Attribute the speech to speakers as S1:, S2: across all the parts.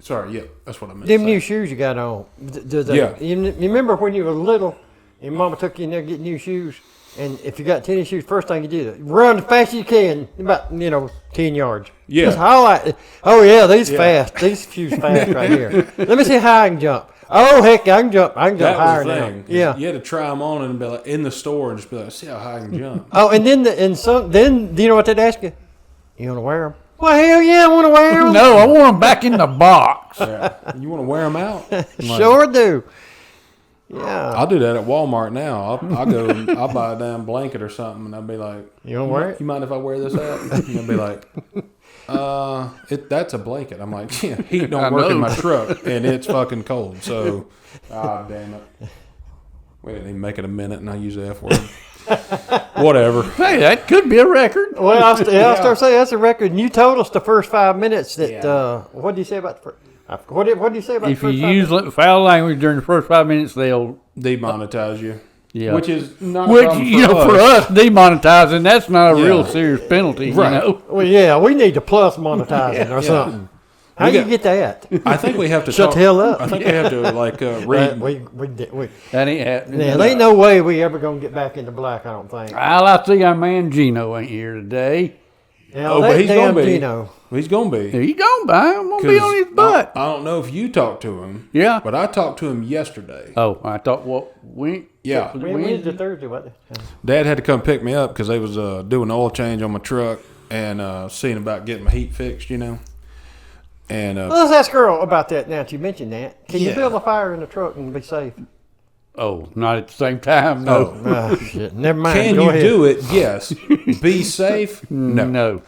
S1: Sorry, yeah, that's what I meant.
S2: Them new shoes you got on.
S1: Yeah.
S2: You remember when you were little, and Mama took you in there to get new shoes, and if you got tennis shoes, first thing you did, run as fast as you can, about 10 yards.
S1: Yeah.
S2: Just highlight. Oh yeah, these fast. These shoes fast right here. Let me see how I can jump. Oh heck, I can jump. I can jump higher now. Yeah.
S1: You had to try them on and be like in the store and just be like, see how high I can jump.
S2: Oh, and then then do you know what they'd ask you? You want to wear them? Well, hell yeah, I want to wear them.
S3: No, I want them back in the box.
S1: Yeah. You want to wear them out?
S2: Sure do. Yeah.
S1: I'll do that at Walmart now. I'll go and I'll buy a damn blanket or something, and I'll be like,
S2: you want to wear it?
S1: You mind if I wear this out? And they'll be like, that's a blanket. I'm like, yeah, heat don't work in my truck, and it's fucking cold. So, damn it. We didn't even make it a minute, and I use the F word. Whatever.
S3: Hey, that could be a record.
S2: Well, I'll start saying that's a record. And you told us the first 5 minutes that, what did you say about the first? What did you say about the first 5 minutes?
S3: If you use foul language during the first 5 minutes, they'll
S1: demonetize you.
S3: Yeah.
S1: Which is not a problem
S3: for us, demonetizing, that's not a real serious penalty,
S1: right.
S2: Well, yeah, we need to plus monetizing or something. How do you get that?
S1: I think we have to
S2: shut the hell up.
S1: I think we have to read.
S3: That ain't happening.
S2: Yeah, there ain't no way we ever gonna get back into black. I don't think.
S3: I see our man Gino ain't here today.
S2: Yeah, but he's gonna be. Gino.
S1: He's gonna be.
S3: He's gonna be. I'm gonna be on his butt.
S1: I don't know if you talked to him.
S3: Yeah,
S1: but I talked to him yesterday.
S3: Oh, I thought
S1: Yeah.
S2: Wednesday, Thursday, wasn't it?
S1: Dad had to come pick me up because they was doing an oil change on my truck and seeing about getting my heat fixed. And
S2: let's ask Earl about that now that you mentioned that. Can you build a fire in the truck and be safe?
S3: Oh, not at the same time, no.
S2: Oh, shit. Never mind.
S1: Can
S2: Go
S1: you
S2: ahead.
S1: do it? Yes. Be safe?
S3: No.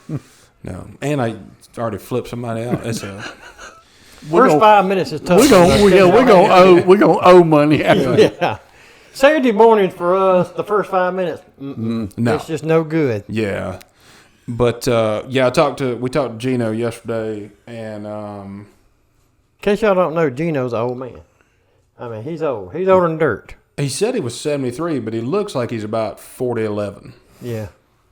S1: And I already flipped somebody out. It's
S2: First 5 minutes is tough.
S3: We're gonna owe money after that.
S2: Yeah. Saturday morning for us, the first 5 minutes,
S1: no.
S2: It's just no good.
S1: Yeah. But we talked to Gino yesterday, and
S2: in case y'all don't know, Gino's an old man. I mean, he's old. He's older than dirt.
S1: He said he was 73, but he looks like he's about 40-11.
S2: Yeah.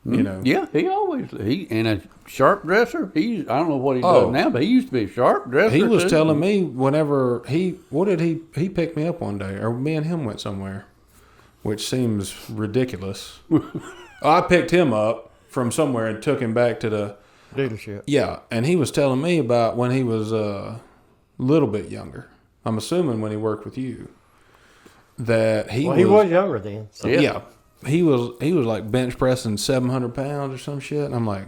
S3: Yeah, he and a sharp dresser. I don't know what he does now, but he used to be a sharp dresser.
S1: He was telling me whenever he picked me up one day, or me and him went somewhere, which seems ridiculous. I picked him up from somewhere and took him back to the
S2: dealership.
S1: Yeah, and he was telling me about when he was a little bit younger. I'm assuming when he worked with you, that he
S2: was younger then. So.
S1: Yeah, he was like bench pressing 700 pounds or some shit. And I'm like,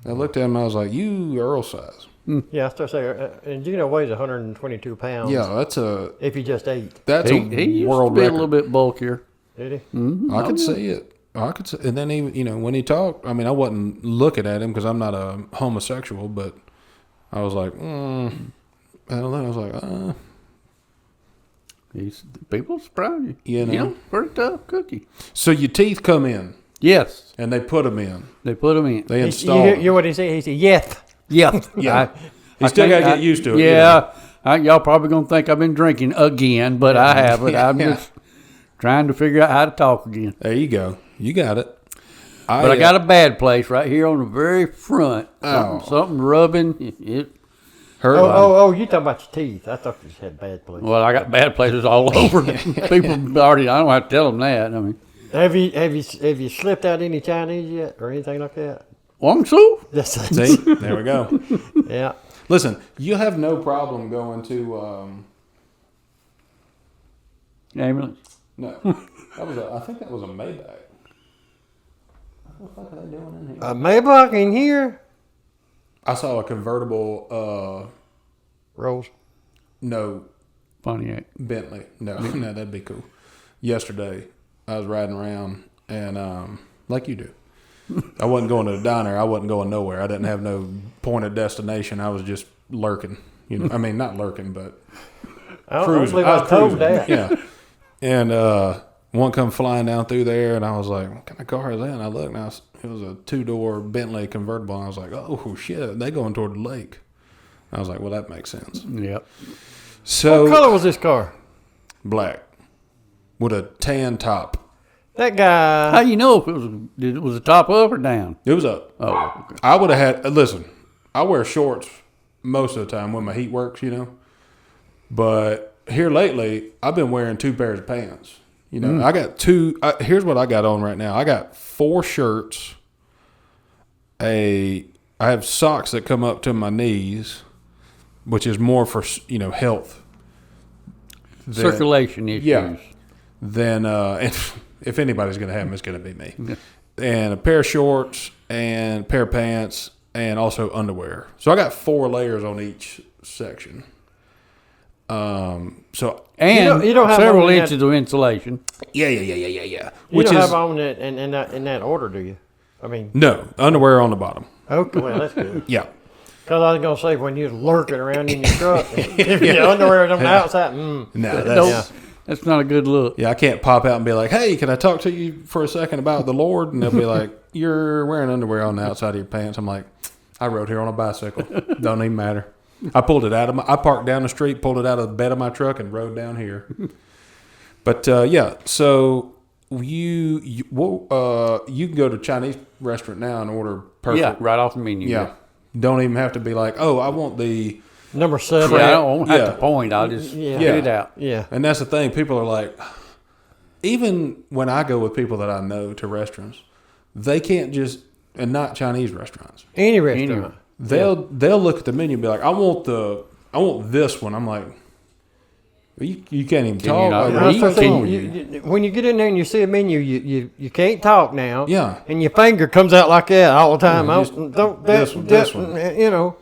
S1: I looked at him and I was like, you Earl size.
S2: Yeah, I start saying, and Gino weighs 122 pounds.
S1: Yeah, that's
S2: if he just ate.
S1: That's
S3: he
S1: a world
S3: used to be
S1: record.
S3: A little bit bulkier.
S2: Did he?
S3: Mm-hmm.
S1: I could see it. And then he, when he talked, I mean, I wasn't looking at him because I'm not a homosexual, but I was like, I don't know. I was like,
S3: People surprise you. Pretty tough cookie.
S1: So your teeth come in.
S3: Yes.
S1: And they put them in.
S3: They put them in.
S1: They install
S2: You hear what he said? He said, yes.
S3: Yeah.
S1: Yeah. You still got to get used to it.
S3: Yeah. Y'all probably going to think I've been drinking again, but I haven't. I'm just trying to figure out how to talk again.
S1: There you go. You got it.
S3: But I got a bad place right here on the very front. Something rubbing. It hurt.
S2: Oh, you talking about your teeth. I thought you just had bad places.
S3: Well, I got bad places all over. People already, I don't have to tell them that. I mean,
S2: have you slipped out any Chinese yet or anything like that?
S3: Wang Su?
S1: See, there we go.
S2: Yeah.
S1: Listen, you have no problem going to
S3: ambulance.
S1: No, I think that was a Maybach. What the fuck are they doing in here?
S2: A Maybach in here?
S1: I saw a convertible.
S2: Rolls.
S1: No.
S3: Pontiac.
S1: Bentley. No, that'd be cool. Yesterday, I was riding around and like you do. I wasn't going to the diner. I wasn't going nowhere. I didn't have no point of destination. I was just lurking. I mean, not lurking, but cruising.
S2: I was cruising. That.
S1: Yeah. And one come flying down through there, and I was like, what kind of car is that? And I looked, and it was a 2-door Bentley convertible. And I was like, oh, shit, they going toward the lake. I was like, well, that makes sense.
S3: Yep.
S1: So,
S2: what color was this car?
S1: Black. With a tan top.
S2: That guy.
S3: How do you know if it was the top up or down?
S1: It was up.
S3: Oh, okay.
S1: I would have had, listen, I wear shorts most of the time when my heat works, But here lately, I've been wearing 2 pairs of pants. I got 2. Here's what I got on right now. I got 4 shirts. I have socks that come up to my knees, which is more for health.
S3: Circulation issues.
S1: Yeah. Then if anybody's going to have them, it's going to be me. And a pair of shorts and a pair of pants and also underwear. So I got 4 layers on each section. So
S3: you don't have several inches of insulation.
S1: Yeah.
S2: You
S1: Which
S2: don't
S1: is
S2: have on it in that order, do you? I mean,
S1: no underwear on the bottom.
S2: okay, well that's good.
S1: Yeah.
S2: Because I was gonna say when you're lurking around in your truck, if your underwear is on the outside,
S1: No,
S3: that's not a good look.
S1: Yeah, I can't pop out and be like, "Hey, can I talk to you for a second about the Lord?" And they'll be like, "You're wearing underwear on the outside of your pants." I'm like, "I rode here on a bicycle. Don't even matter." I pulled it out of I parked down the street, pulled it out of the bed of my truck, and rode down here. But yeah, so you can go to a Chinese restaurant now and order perfect.
S3: Yeah, right off the menu.
S1: Yeah, don't even have to be like, "Oh, I want the."
S2: number 7.
S3: Yeah, I don't have to point. I'll just get it out.
S2: Yeah.
S1: And that's the thing. People are like, even when I go with people that I know to restaurants, they can't just, and not Chinese restaurants.
S2: Any restaurant.
S1: They'll look at the menu and be like, I want this one. I'm like, you can't even talk.
S2: When you get in there and you see a menu, you can't talk now.
S1: Yeah.
S2: And your finger comes out like that all the time.
S1: This one.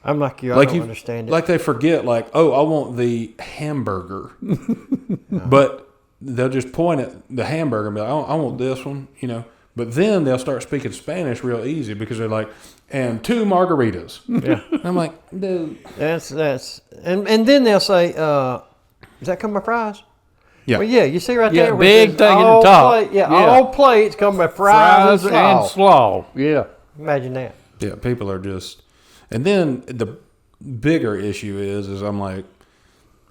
S2: I'm like you. I don't understand it.
S1: Like they forget, like, oh, I want the hamburger. But they'll just point at the hamburger and be like, I want this one, But then they'll start speaking Spanish real easy because they're like, and 2 margaritas.
S2: Yeah.
S1: And I'm like, dude.
S2: That's and then they'll say, does that come with fries?
S1: Yeah.
S2: Well, yeah, you see right there.
S3: Big thing at the top.
S2: All plates come with fries and slaw.
S3: Yeah.
S2: Imagine that.
S1: Yeah, people are just. And then the bigger issue is I'm like,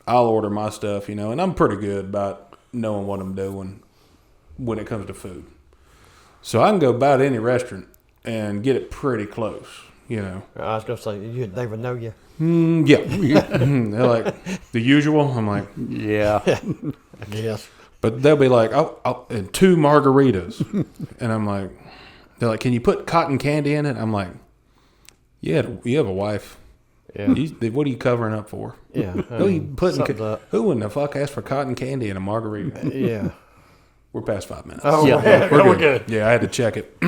S1: I'll order my stuff, and I'm pretty good about knowing what I'm doing when it comes to food. So I can go about any restaurant and get it pretty close,
S2: I was going to say, they would know you.
S1: Yeah. They're like, the usual? I'm like,
S3: yeah.
S2: I guess.
S1: But they'll be like, oh, and 2 margaritas. And I'm like, they're like, can you put cotton candy in it? I'm like, yeah, you have a wife. Yeah. What are you covering up for?
S2: Yeah.
S1: Who in the fuck asked for cotton candy in a margarita?
S2: Yeah.
S1: We're past 5 minutes.
S2: Oh, yeah. We're good.
S1: Yeah, I had to check it.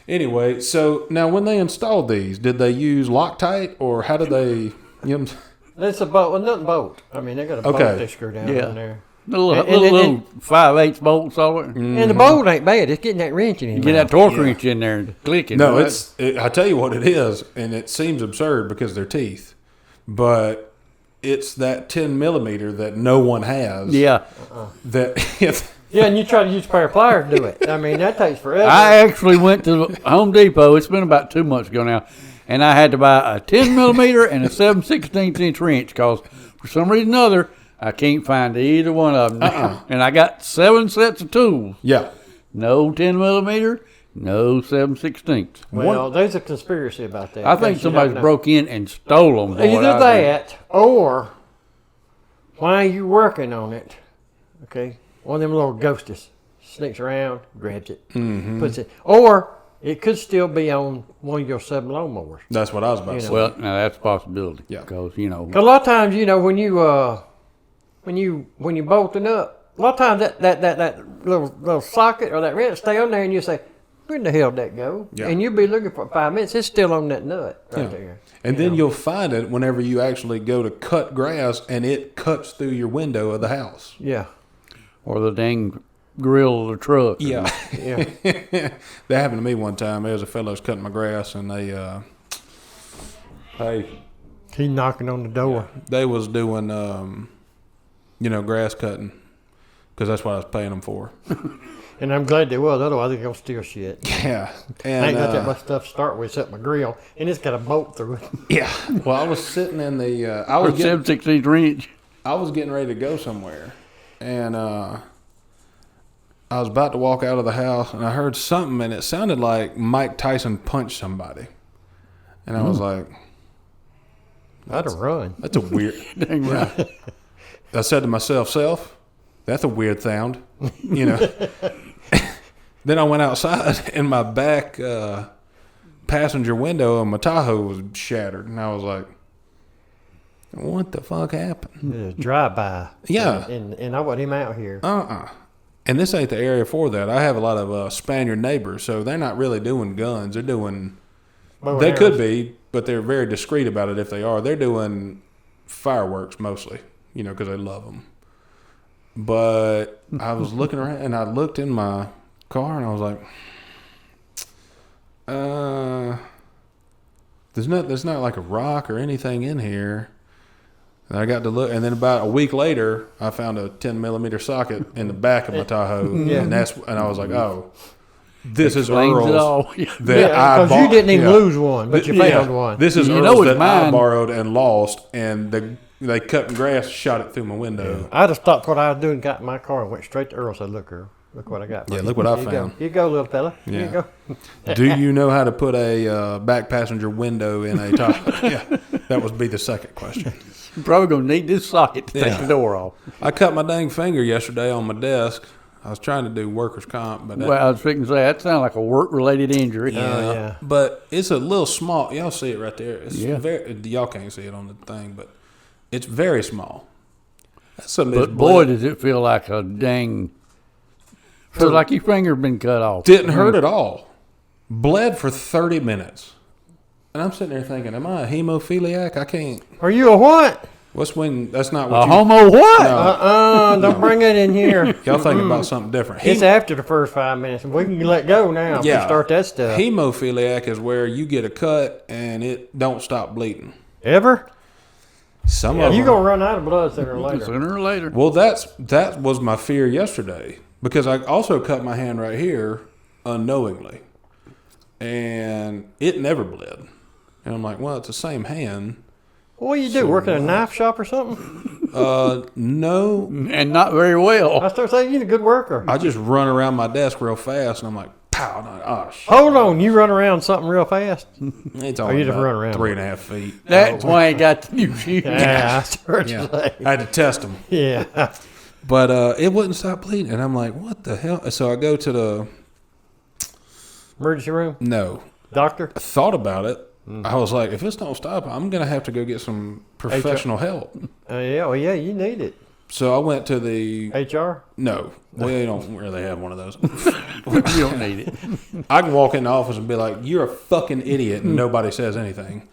S1: Anyway, so now when they installed these, did they use Loctite or how did they?
S2: It's a bolt. Well, nothing bolt. I mean, they got a bolt they screw down in there.
S3: Little 5/8 bolts on it.
S2: And the bolt ain't bad. It's getting that wrench in it.
S3: Get that torque wrench in there and clicking.
S1: No, I tell you what it is, and it seems absurd because they're teeth, but it's that 10 millimeter that no one has.
S3: Yeah.
S2: Yeah, and you try to use a pair of pliers to do it. I mean, that takes forever.
S3: I actually went to Home Depot. It's been about 2 months ago now, and I had to buy a 10 millimeter and a 7/16 inch wrench because for some reason or other, I can't find either one of them. And I got 7 sets of tools.
S1: Yeah.
S3: No 10 millimeter, no 7/16.
S2: Well, there's a conspiracy about that.
S3: I think somebody's broke in and stole them.
S2: Either that or while you're working on it, okay, one of them little ghosties sneaks around, grabs it, puts it. Or it could still be on one of your 7 lawnmowers.
S1: That's what I was about to say.
S3: Well, now that's a possibility.
S1: Yeah.
S3: Because,
S2: a lot of times, when you bolting up, a lot of times that little socket or that wrench stay on there, and you say, "Where the hell did that go?"
S1: Yeah.
S2: And you'll be looking for 5 minutes. It's still on that nut right there.
S1: And then you'll find it whenever you actually go to cut grass, and it cuts through your window of the house.
S2: Yeah.
S3: Or the dang grill of the truck.
S1: Yeah.
S2: Yeah.
S1: That happened to me one time. There was a fellow who's cutting my grass, and
S2: He knocking on the door.
S1: They was doing, grass cutting, because that's what I was paying them for.
S2: And I'm glad they was. Otherwise, they're going to steal shit.
S1: Yeah.
S2: And, I ain't got that much stuff to start with except my grill, and it's got a bolt through it.
S1: Yeah. Well, I was sitting in the...
S3: I was 7/16 wrench.
S1: I was getting ready to go somewhere, and I was about to walk out of the house, and I heard something, and it sounded like Mike Tyson punched somebody. And I was like,
S2: I'd have run.
S1: That's a weird.
S3: Dang right.
S1: I said to myself, that's a weird sound, you know. Then I went outside, and my back passenger window on my Tahoe was shattered, and I was like, "What the fuck happened?"
S2: Drive-by.
S1: Yeah.
S2: And I want him out here.
S1: And this ain't the area for that. I have a lot of Spaniard neighbors, so they're not really doing guns. They're doing. They could be, but they're very discreet about it if they are. They're doing fireworks mostly, you know, because they love them. But I was looking around, and I looked in my car, and I was like, there's not like a rock or anything in here. And I got to look, and then about a week later, I found a 10mm socket in the back of my Tahoe, and I was like, oh, this is Earl's that I bought.
S2: Because you didn't even lose one, but you found one.
S1: This is Earl's that I borrowed and lost, and they cut grass, shot it through my window.
S2: I just stopped what I was doing, got in my car, and went straight to Earl. Said, "Look, Earl, look what I got."
S1: Yeah, look what I found.
S2: Here you go, little fella.
S1: Yeah.
S2: Here you go.
S1: Do you know how to put a back passenger window in a Tahoe? Yeah, that would be the second question.
S3: You're probably going to need this socket to take the door off.
S1: I cut my dang finger yesterday on my desk. I was trying to do workers' comp, but
S3: Well, I was thinking to say, that sounds like a work-related injury.
S2: Yeah.
S1: But it's a little small. Y'all see it right there. It's y'all can't see it on the thing, but it's very small.
S3: But boy, does it feel like a dang. Feels like your finger's been cut off.
S1: Didn't hurt at all. Bled for 30 minutes. And I'm sitting there thinking, am I a hemophiliac? I can't.
S2: Are you a what?
S1: What's when? That's not what
S3: A homo what?
S1: No.
S2: Don't bring it in here.
S1: Y'all thinking about something different.
S2: It's after the first 5 minutes. We can let go now.
S1: Yeah.
S2: We start that stuff.
S1: Hemophiliac is where you get a cut and it don't stop bleeding.
S2: Ever?
S1: Some of
S2: You're
S1: them.
S2: going to run out of blood sooner or later.
S3: Sooner or later.
S1: Well, that was my fear yesterday because I also cut my hand right here unknowingly, and it never bled. And I'm like, well, it's the same hand.
S2: What do you do? Work in a knife shop or something?
S1: No.
S3: And not very well.
S2: I start saying you're a good worker.
S1: I just run around my desk real fast, and I'm like, pow. And oh, shit.
S2: Hold on, you run around something real fast?
S1: It's only
S2: you just
S1: about
S2: run around
S1: 3.5 feet.
S3: That's why I got the new shoes.
S2: Yeah, I started
S1: Yeah.
S2: to say.
S1: I had to test them.
S2: Yeah.
S1: But it wouldn't stop bleeding. And I'm like, what the hell? So I go to the...
S2: Emergency room?
S1: No.
S2: Doctor?
S1: I thought about it. I was like, if this don't stop, I'm going to have to go get some professional help.
S2: Yeah, you need it.
S1: So I went to the...
S2: HR?
S1: No. We don't really have one of those.
S3: You don't need it.
S1: I can walk in the office and be like, you're a fucking idiot, and nobody says anything.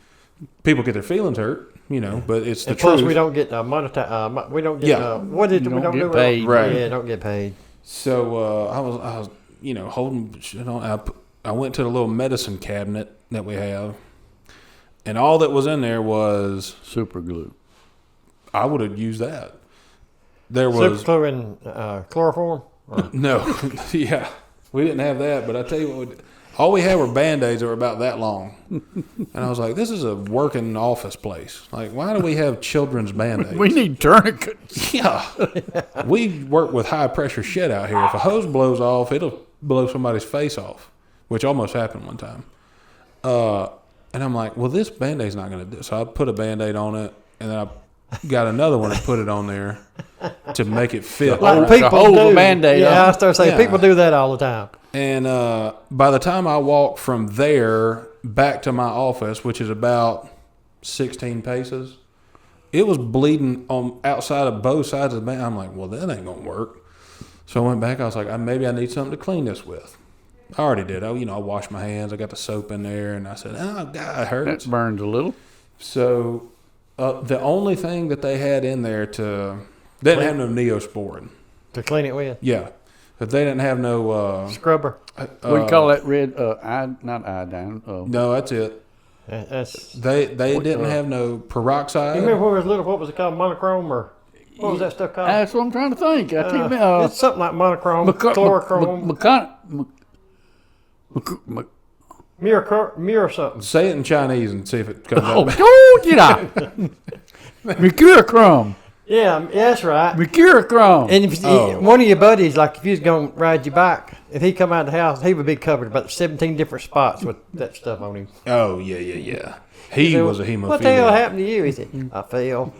S1: People get their feelings hurt, you know, but it's the
S2: And plus,
S1: truth.
S2: we don't get monetized. We don't get.
S1: Yeah.
S2: What is it? We
S3: Don't
S2: don't
S3: get
S2: do
S3: paid.
S1: Right.
S2: Yeah, don't get paid.
S1: So I was, holding shit on. I went to the little medicine cabinet that we have, and all that was in there was
S3: Super glue.
S1: I would have used that. There was
S2: Super and chloroform.
S1: no, yeah, we didn't have that. But I tell you what, all we had were Band-Aids that were about that long, and I was like, this is a working office place. Like, why do we have children's Band-Aids?
S3: We need tourniquets.
S1: Yeah. We work with high pressure shit out here. If a hose blows off, it'll blow somebody's face off, which almost happened one time. And I'm like, well, this Band-Aid's not going to do it. So I put a Band-Aid on it, and then I got another one and put it on there to make it fit.
S2: Like
S3: to
S2: people
S3: hold
S2: do.
S3: the Band-Aid
S2: Yeah,
S3: on.
S2: I start saying
S1: Yeah.
S2: people do that all the time.
S1: And by the time I walked from there back to my office, which is about 16 paces, it was bleeding on outside of both sides of the band. I'm like, well, that ain't going to work. So I went back. I was like, maybe I need something to clean this with. I already did. I washed my hands. I got the soap in there, and I said, oh, God, it hurts.
S3: That burns a little.
S1: So the only thing that they had in there they didn't have no Neosporin.
S2: To clean it with.
S1: Yeah. But they didn't have no...
S2: Scrubber.
S3: What do you call that red, not iodine.
S1: No, that's it.
S2: That's.
S1: They didn't have no peroxide.
S2: You remember when we was little? What was it called? Monochrome or what was that stuff called?
S3: That's what I'm trying to think. I can't remember.
S2: It's something like monochrome, chlorochrome, mirror something.
S1: Say it in Chinese and see if it comes
S3: Oh,
S1: out.
S3: oh, get out. Mercurochrome.
S2: Yeah, that's right.
S3: Mercurochrome.
S2: And if one of your buddies, like if you was going to ride your bike, if he come out of the house, he would be covered about 17 different spots with that stuff on him.
S1: Oh, yeah. He was a hemophiliac.
S2: What the hell happened to you? He said, I fell.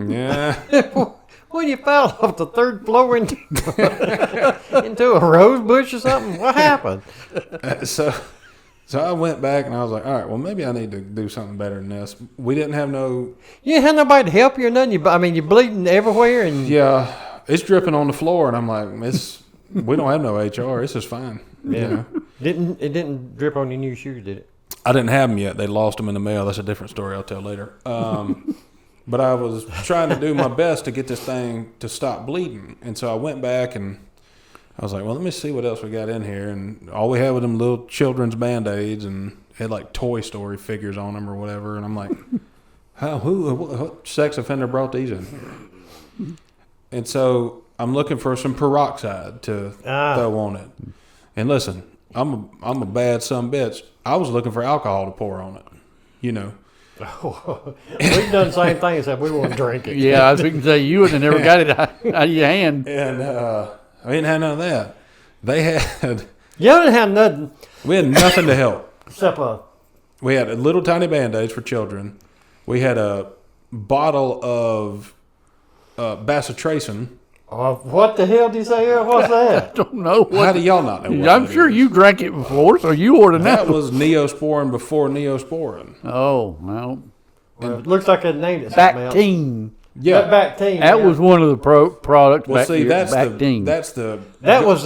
S1: Yeah.
S2: When you fell off the third floor into a rose bush or something? What happened?
S1: So I went back and I was like, all right, well, maybe I need to do something better than this. We didn't have no...
S2: You didn't have nobody to help you or nothing? You're bleeding everywhere? And
S1: Yeah, it's dripping on the floor, and I'm like, we don't have no HR. This is fine.
S2: Yeah.
S1: You know?
S2: It didn't drip on your new shoes, did it?
S1: I didn't have them yet. They lost them in the mail. That's a different story I'll tell later. But I was trying to do my best to get this thing to stop bleeding. And so I went back and I was like, well, let me see what else we got in here. And all we had was them little children's Band-Aids and had like Toy Story figures on them or whatever. And I'm like, what sex offender brought these in here? And so I'm looking for some peroxide to throw on it. And listen, I'm a bad son-of-a-bitch. I was looking for alcohol to pour on it, you know.
S2: We've done the same thing except we won't drink it.
S3: Yeah, I was going to say, you would have never got it out of your hand.
S1: And I didn't have none of that. They had...
S2: You didn't have nothing.
S1: We had nothing to help.
S2: Except
S1: We had a little tiny Band-Aids for children. We had a bottle of bacitracin.
S2: What the hell did you say? What's that?
S3: I don't know.
S1: How do y'all not know what
S3: I'm
S1: that
S3: sure
S1: is?
S3: you drank it before, so you ought to know.
S1: That was Neosporin before Neosporin.
S3: Oh, well.
S2: Well, it looks like it named it something else.
S3: Bactine.
S1: Yeah.
S2: Bactine.
S3: That was one of the products.
S1: Well, see, that's
S3: Bactine.
S2: That was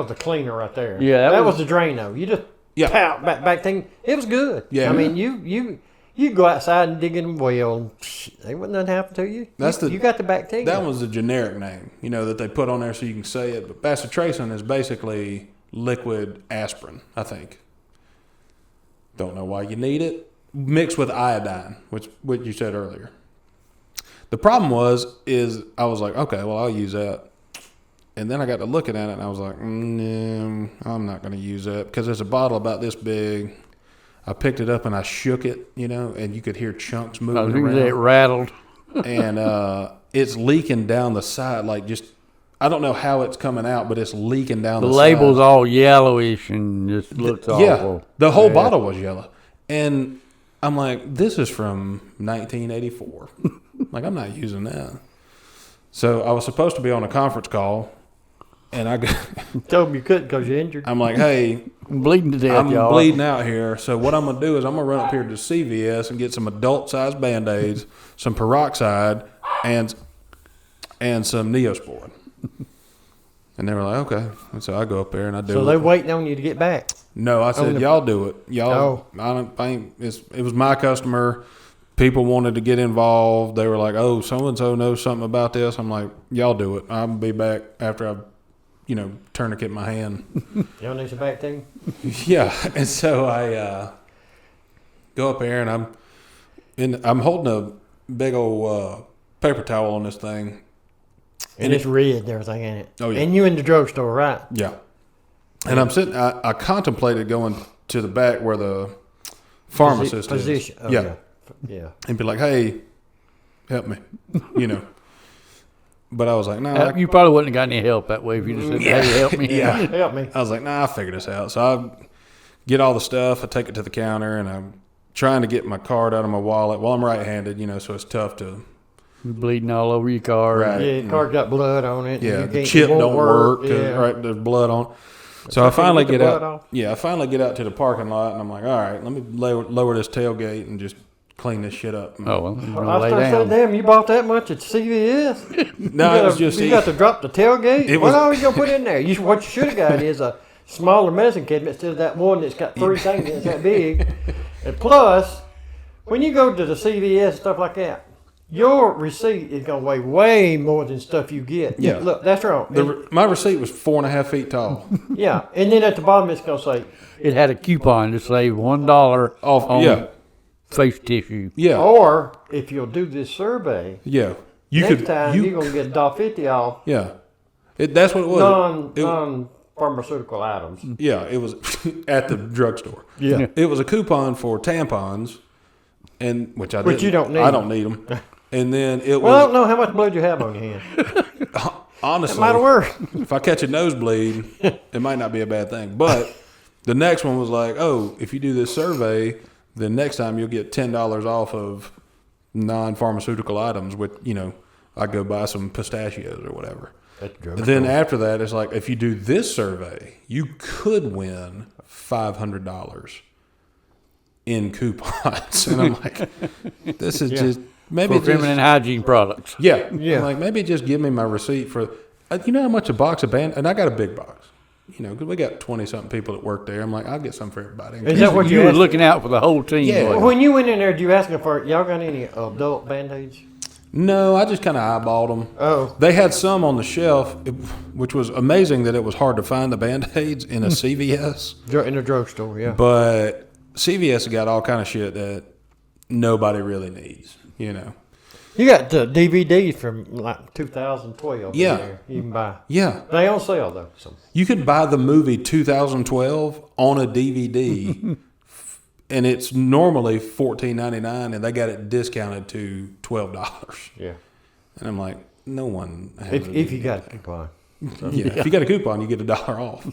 S2: the cleaner right there.
S3: Yeah,
S2: that was the Drano. You just pout Bactine. It was good.
S1: Yeah.
S2: I mean, you go outside and dig in the well, and they wouldn't nothing happen to you. You got the Bactine.
S1: That was the generic name, that they put on there so you can say it. But bacitracin is basically liquid aspirin, I think. Don't know why you need it. Mixed with iodine, which what you said earlier. The problem is I was like, okay, well, I'll use that. And then I got to looking at it, and I was like, no, I'm not going to use that because there's a bottle about this big. I picked it up and I shook it, and you could hear chunks moving around.
S3: It rattled.
S1: And it's leaking down the side, I don't know how it's coming out, but it's leaking down the side.
S3: The label's all yellowish and just looks awful.
S1: Yeah, the whole bottle was yellow. And I'm like, this is from 1984. Like, I'm not using that. So I was supposed to be on a conference call, and I
S2: told me you couldn't because you're injured.
S1: I'm like, hey,
S3: I'm bleeding to death,
S1: I'm
S3: y'all.
S1: bleeding out here. So what I'm going to do is I'm going to run up here to CVS and get some adult-sized Band-Aids, some peroxide, and some Neosporin. And they were like, okay. And so I go up there and I do it.
S2: So they're waiting on you to get back.
S1: No, I said, y'all do it. Y'all,
S2: Oh.
S1: I don't think it was my customer. People wanted to get involved. They were like, oh, so-and-so knows something about this. I'm like, y'all do it. I'll be back after I, tourniquet my hand.
S2: Y'all need some Bactine?
S1: Yeah. And so I go up there and I'm holding a big old paper towel on this thing.
S2: And it's red and everything in it.
S1: Oh, yeah.
S2: And you in the drugstore, right?
S1: Yeah. And I'm sitting, I contemplated going to the back where the pharmacist is.
S2: Oh, yeah. Yeah.
S1: And be like, hey, help me, But I was like, no.
S3: You probably wouldn't have got any help that way if you just said, hey, help me.
S1: Yeah.
S2: Help me.
S1: I was like, nah, I'll figure this out. So I get all the stuff. I take it to the counter, and I'm trying to get my card out of my wallet. Well, I'm right-handed, so it's tough to.
S3: You're bleeding all over your car.
S1: Right.
S2: Yeah, your car got blood on it.
S1: Yeah, the chip don't work. Right, there's blood on it. So I finally get out. Off? Yeah, I finally get out to the parking lot, and I'm like, all right, let me lower this tailgate and just clean this shit up.
S3: Oh, well, you're
S2: I
S3: lay
S2: started
S3: down.
S2: saying, damn, you bought that much at CVS?
S1: No, it was just...
S2: You got to drop the tailgate? What are you going to put in there? What you should have got is a smaller medicine cabinet instead of that one that's got 3 things that's that big. And plus, when you go to the CVS and stuff like that, your receipt is going to weigh way more than stuff you get.
S1: Yeah.
S2: Look, that's wrong.
S1: My receipt was 4.5 feet tall.
S2: Yeah. And then at the bottom, it's going to say...
S3: It had a coupon to save $1 off on face tissue.
S1: Yeah.
S2: Or, if you'll do this survey...
S1: Yeah.
S2: Next time, you're going to get $1.50 off.
S1: Yeah. That's what it was.
S2: Non-pharmaceutical items.
S1: Yeah, it was at the drugstore.
S2: Yeah.
S1: It was a coupon for tampons, which
S2: you don't need.
S1: I don't need them. And then it
S2: Well, I
S1: was
S2: don't know how much blood you have on your hand.
S1: honestly,
S2: It might have worked.
S1: if I catch a nosebleed, it might not be a bad thing. But the next one was like, oh, if you do this survey, then next time you'll get $10 off of non-pharmaceutical items. With I go buy some pistachios or whatever. Then after that, it's like if you do this survey, you could win $500 in coupons. And I'm like, this is just maybe
S3: For feminine hygiene products.
S1: yeah.
S2: Yeah.
S1: I'm like, maybe just give me my receipt for. You know how much a box of and I got a big box. Because we got 20-something people that work there. I'm like, I'll get some for everybody.
S2: Is that what
S3: You
S2: you
S3: were
S2: asked?
S3: looking out for the whole team.
S1: Yeah.
S3: wasn't you?
S2: When you went in there, did you ask them for, y'all got any adult Band-Aids?
S1: No, I just kind of eyeballed them.
S2: Oh.
S1: They had some on the shelf, which was amazing that it was hard to find the Band-Aids in a CVS.
S2: In the drugstore, yeah.
S1: But CVS has got all kind of shit that nobody really needs,
S2: You got the DVDs from like 2012.
S1: Yeah.
S2: There. You can buy.
S1: Yeah.
S2: They on sale though. So.
S1: You could buy the movie 2012 on a DVD, and it's normally $14.99, and they got it discounted to $12.
S2: Yeah.
S1: And I'm like, no one has
S2: If you got a coupon. So.
S1: Yeah, if you got a coupon, you get $1 off.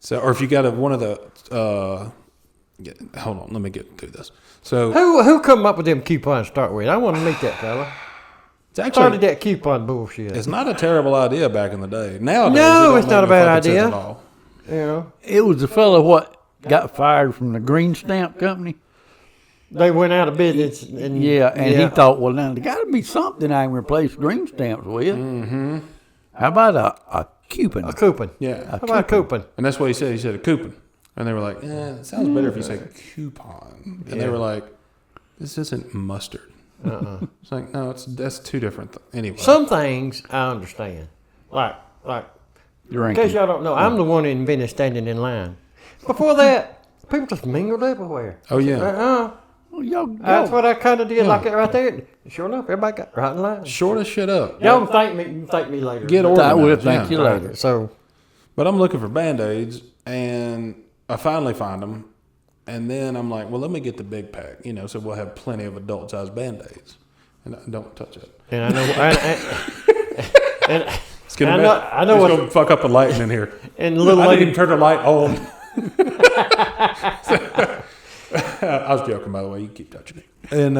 S1: So, or if you got one of the, hold on, let me get through this. So,
S2: Who come up with them coupons to start with? I want to meet that fella.
S1: it's actually
S2: Started that coupon bullshit.
S1: it's not a terrible idea back in the day. Nowadays,
S2: No,
S1: it don't
S2: it's
S1: make
S2: not a
S1: no
S2: bad
S1: fucking sense
S2: idea.
S1: at all.
S2: You know,
S3: It was the fellow got fired from the Green Stamp Company.
S2: they went out of business. And,
S3: Yeah, and he thought, well, now there got to be something I can replace green stamps with. Mm-hmm. How about a coupon?
S2: a coupon.
S1: Yeah,
S2: How about a coupon?
S1: and that's what he said. He said a coupon, and they were like, it sounds better if you say coupon. And they were like, this isn't mustard. It's like, no, that's two different things. Anyway,
S2: Some things I understand. Like, in
S3: Drinking.
S2: case y'all don't know, I'm the one that invented standing in line. Before that, people just mingled everywhere.
S1: oh yeah,
S3: Well, y'all
S2: That's what I kind of did, like it right there. Sure enough, everybody got right in line.
S1: short as shit up.
S2: Y'all thank me later.
S1: Get
S3: I
S1: organized.
S3: will thank
S1: yeah.
S3: you later.
S2: So,
S1: But I'm looking for Band-Aids, and I finally find them. And then I'm like, well, let me get the big pack, so we'll have plenty of adult-sized Band-Aids. And don't touch it.
S2: and I know, and
S1: It's gonna
S2: I know
S1: it's
S2: what,
S1: gonna fuck up the lighting in here.
S2: and the little
S1: I didn't
S2: lady,
S1: even turn the light on. I was joking, by the way. You keep touching it. And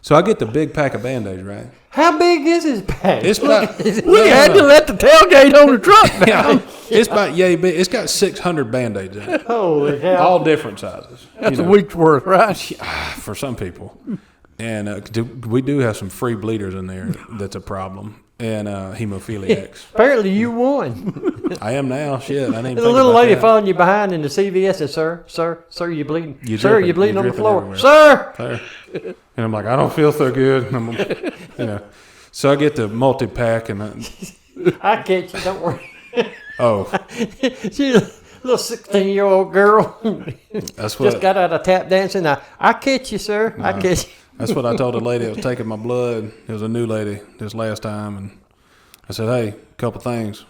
S1: so I get the big pack of Band-Aids, right?
S2: how big is his pack?
S1: It's about
S3: We had to let the tailgate on the truck down.
S1: it's about yay big. It's got 600 Band-Aids in it,
S2: Holy cow.
S1: all different sizes.
S3: That's a week's worth, right?
S1: For some people. And we do have some free bleeders in there. That's a problem. And hemophiliacs.
S2: Apparently you won.
S1: I am now. Shit, I didn't even
S2: The
S1: think
S2: little
S1: about
S2: lady
S1: that.
S2: following you behind in the CVS and sir, you bleeding.
S1: You
S2: Sir,
S1: dripping.
S2: you bleeding
S1: You
S2: on the
S1: dripping
S2: floor.
S1: everywhere.
S2: Sir.
S1: There. And I'm like, I don't feel so good. And I'm, So I get the multi-pack and
S2: I catch you, don't worry.
S1: she's
S2: She's a little 16-year-old girl.
S1: that's what
S2: Just got out of tap dancing. I catch you, sir. I catch you.
S1: that's what I told the lady that was taking my blood. It was a new lady this last time, and I said, hey, a couple things.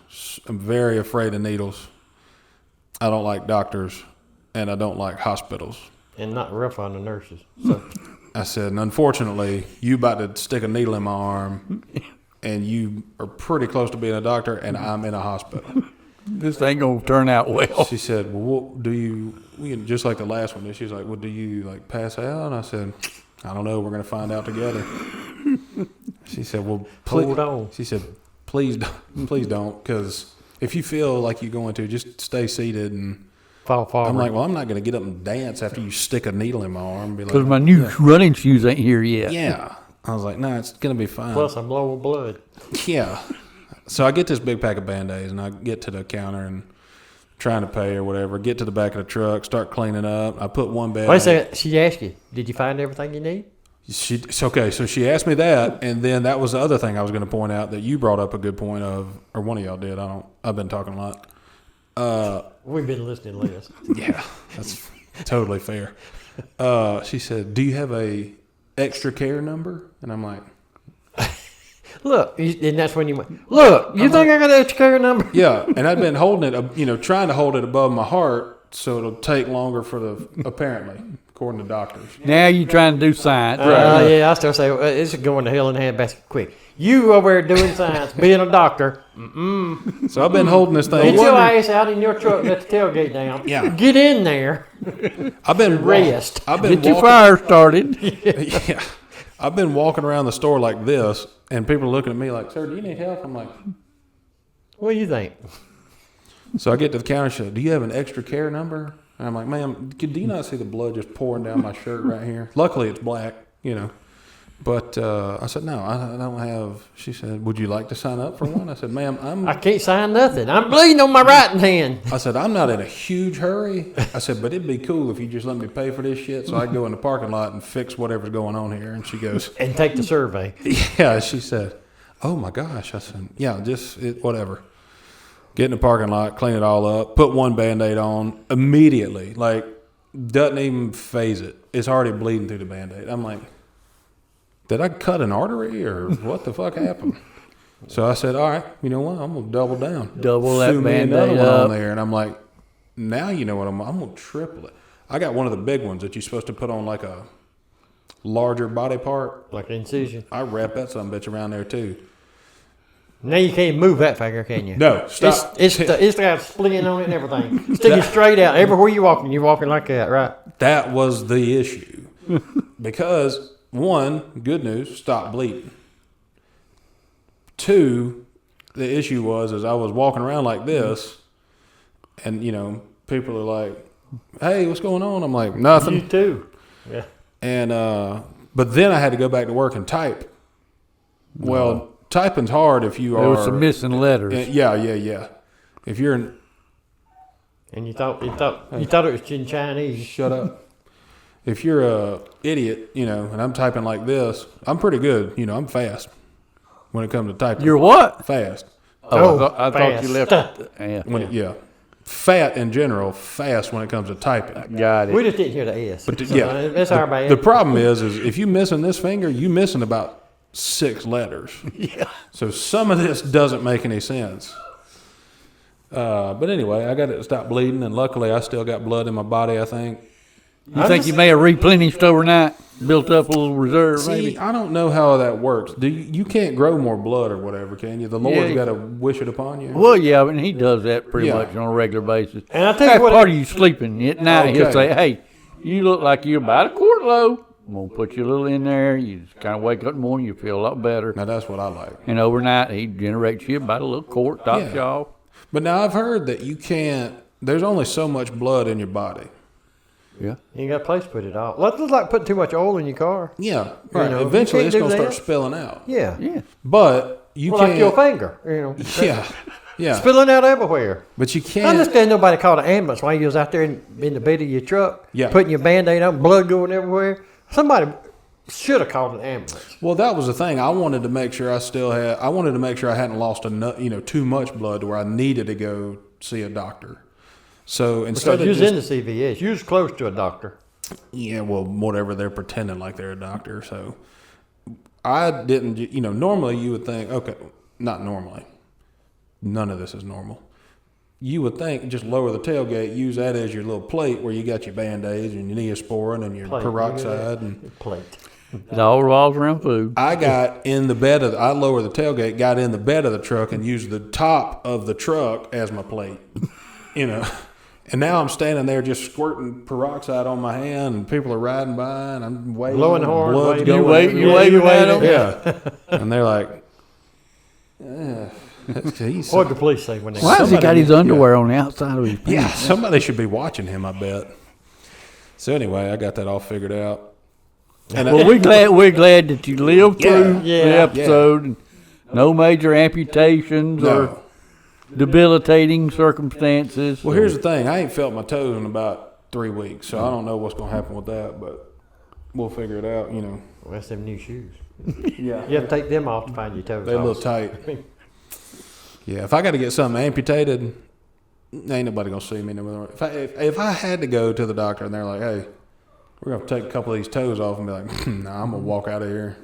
S1: I'm very afraid of needles. I don't like doctors, and I don't like hospitals.
S2: And not rough on the nurses. So.
S1: I said, and unfortunately, you about to stick a needle in my arm, and you are pretty close to being a doctor, and I'm in a hospital.
S3: This ain't going to turn out well.
S1: She said, well, what do you, just like the last one, she's like, well, do you, pass out? And I said, I don't know. We're going to find out together. She said, well,
S2: Hold on.
S1: She said, please don't, because if you feel like you're going to, just stay seated. And
S2: Fall forward.
S1: I'm like, well, I'm not going to get up and dance after you stick a needle in my arm. And be
S3: Because
S1: like,
S3: my new running shoes ain't here yet.
S1: yeah. I was like, no, it's going to be fine.
S2: Plus, I'm low on blood.
S1: Yeah. So I get this big pack of Band-Aids, and I get to the counter and trying to pay or whatever. Get to the back of the truck, start cleaning up. I put one Band-Aid.
S2: Wait a second. She asked you, did you find everything you need?
S1: Okay, so she asked me that, and then that was the other thing I was going to point out that you brought up a good point of, or one of y'all did. I've been talking a lot.
S2: We've been listening, Liz.
S1: Yeah, that's totally fair. She said, "Do you have a extra care number?" And I'm like,
S2: Look, and that's when you went, look, you think I got an extra care number?
S1: "Yeah." And I'd been holding it, trying to hold it above my heart so it'll take longer for the apparently according to doctors.
S3: Now you trying to do science.
S2: Yeah, I still say it's going to hell in a handbasket quick. You over there doing science, being a doctor.
S1: So I've been holding this thing.
S2: Get your ass out in your truck and let the tailgate down.
S1: Yeah.
S2: Get in there.
S1: I've been
S2: Rest.
S1: I've been
S3: Get your
S1: walking-
S3: fire started.
S1: Yeah. I've been walking around the store like this, and people are looking at me like, "Sir, do you need help?" I'm like,
S2: What do you think?
S1: so I get to the counter. She said, "Do you have an extra care number?" And I'm like, "Ma'am, do you not see the blood just pouring down my shirt right here? Luckily, it's black, you know." But I said, "No, I don't have." She said, "Would you like to sign up for one?" I said, "Ma'am,
S2: I can't sign nothing. I'm bleeding on my right hand.
S1: I said, I'm not in a huge hurry. I said, but it'd be cool if you just let me pay for this shit so I can go in the parking lot and fix whatever's going on here." And she goes,
S2: And take the survey.
S1: yeah, she said, "Oh my gosh." I said, "Yeah, just whatever." Get in the parking lot, clean it all up, put one Band-Aid on immediately. Like, doesn't even phase it. It's already bleeding through the Band-Aid. I'm like, did I cut an artery or what the fuck happened? So I said, all right, you know what? I'm going to double down.
S3: Double that
S1: Threw me another
S3: Band-Aid
S1: one
S3: up.
S1: on there. And I'm like, now you know what I'm going to triple it. I got one of the big ones that you're supposed to put on like a larger body part.
S2: Like an incision.
S1: I wrap that son of a bitch around there too.
S2: Now you can't move that finger, can you?
S1: No, stop.
S2: It's got a splint on it and everything. Stick it straight out. Everywhere you're walking like that, right?
S1: That was the issue. Because, one, good news, stop bleeding. Two, the issue was I was walking around like this, and, you know, people are like, "Hey, what's going on?" I'm like, "Nothing."
S2: You too. Yeah.
S1: And, but then I had to go back to work and type. Well, typing's hard if you
S3: There
S1: are.
S3: was some missing letters.
S1: Yeah. If you're in.
S2: And you thought it was in Chinese.
S1: Shut up. If you're a idiot, you know, and I'm typing like this, I'm pretty good. You know, I'm fast when it comes to typing.
S3: You're what?
S1: Fast.
S3: Oh, I thought you
S2: fast.
S3: left. Yeah.
S1: Yeah. Fat in general, fast when it comes to typing.
S3: Got
S2: We
S3: it.
S2: just didn't hear the S.
S1: But
S2: So,
S1: yeah,
S2: that's our bad.
S1: The problem is if you missing this finger, you missing about 6 letters.
S3: Yeah.
S1: So some of this doesn't make any sense. But anyway, I got it to stop bleeding, and luckily I still got blood in my body, I think.
S3: You think you may have replenished overnight, built up a little reserve,
S1: See,
S3: maybe?
S1: I don't know how that works. You can't grow more blood or whatever, can you? The Lord's
S3: Yeah.
S1: got to wish it upon you.
S3: Well, yeah, and he does that pretty
S1: Yeah.
S3: much on a regular basis.
S2: And I tell you
S3: That's
S2: what,
S3: part of you sleeping at night. He'll
S1: Okay.
S3: say, "Hey, you look like you're about a quart low. I'm gonna put you a little in there. You just kind of wake up in the morning, you feel a lot better."
S1: Now that's what I like.
S3: And overnight, he generates you about a little quart, tops
S1: Yeah.
S3: you off.
S1: But now I've heard that you can't. There's only so much blood in your body.
S3: Yeah.
S2: you ain't got a place to put it all. Well, it's like putting too much oil in your car.
S1: Yeah, right.
S2: know, you
S1: Eventually,
S2: can't
S1: it's
S2: do
S1: gonna start
S2: that.
S1: spilling out.
S2: Yeah.
S3: Yeah.
S1: But you
S2: Well,
S1: can't.
S2: like your finger, you know.
S1: Yeah.
S2: Spilling out everywhere.
S1: But you
S2: I
S1: can't.
S2: understand nobody called an ambulance while you was out there in the bed of your truck,
S1: Yeah.
S2: putting your Band-Aid on, blood going everywhere. Somebody should have called an ambulance.
S1: Well, that was the thing. I wanted to make sure I wanted to make sure I hadn't lost enough, too much blood to where I needed to go see a doctor. So instead
S2: Because
S1: of
S2: you was
S1: just,
S2: in the CVS. You was close to a doctor.
S1: yeah, well, whatever, they're pretending like they're a doctor. So I didn't, normally you would think, okay, not normally. None of this is normal. You would think just lower the tailgate, use that as your little plate where you got your Band-Aids and your Neosporin and your
S2: Plate.
S1: peroxide and
S2: Plate.
S3: It all revolves around food.
S1: I got in the bed I lowered the tailgate, got in the bed of the truck, and used the top of the truck as my plate. And now I'm standing there just squirting peroxide on my hand, and people are riding by, and I'm waving.
S2: Blowing the horn,
S1: blood's
S2: waving.
S1: going
S3: You
S1: everywhere.
S3: waving at 'em?
S1: Yeah. And they're like, he's
S2: What did the police say when they
S3: Why has he got
S1: Somebody-
S3: his underwear on the outside of his pants?
S1: yeah, somebody should be watching him, I bet. So anyway, I got that all figured out. And
S3: Well, we're glad that you lived through
S2: Yeah.
S3: the
S2: Yeah.
S3: episode. And no major amputations
S1: no.
S3: or debilitating circumstances.
S1: Well, here's the thing. I ain't felt my toes in about 3 weeks, so I don't know what's going to happen with that, but we'll figure it out,
S2: Well, that's them new shoes.
S1: Yeah.
S2: You have to take them off to find your toes.
S1: They
S2: off.
S1: look tight. Yeah, if I got to get something amputated, ain't nobody going to see me no more. If I had to go to the doctor and they're like, hey, we're going to take a couple of these toes off and be like, nah, I'm going to walk out of here.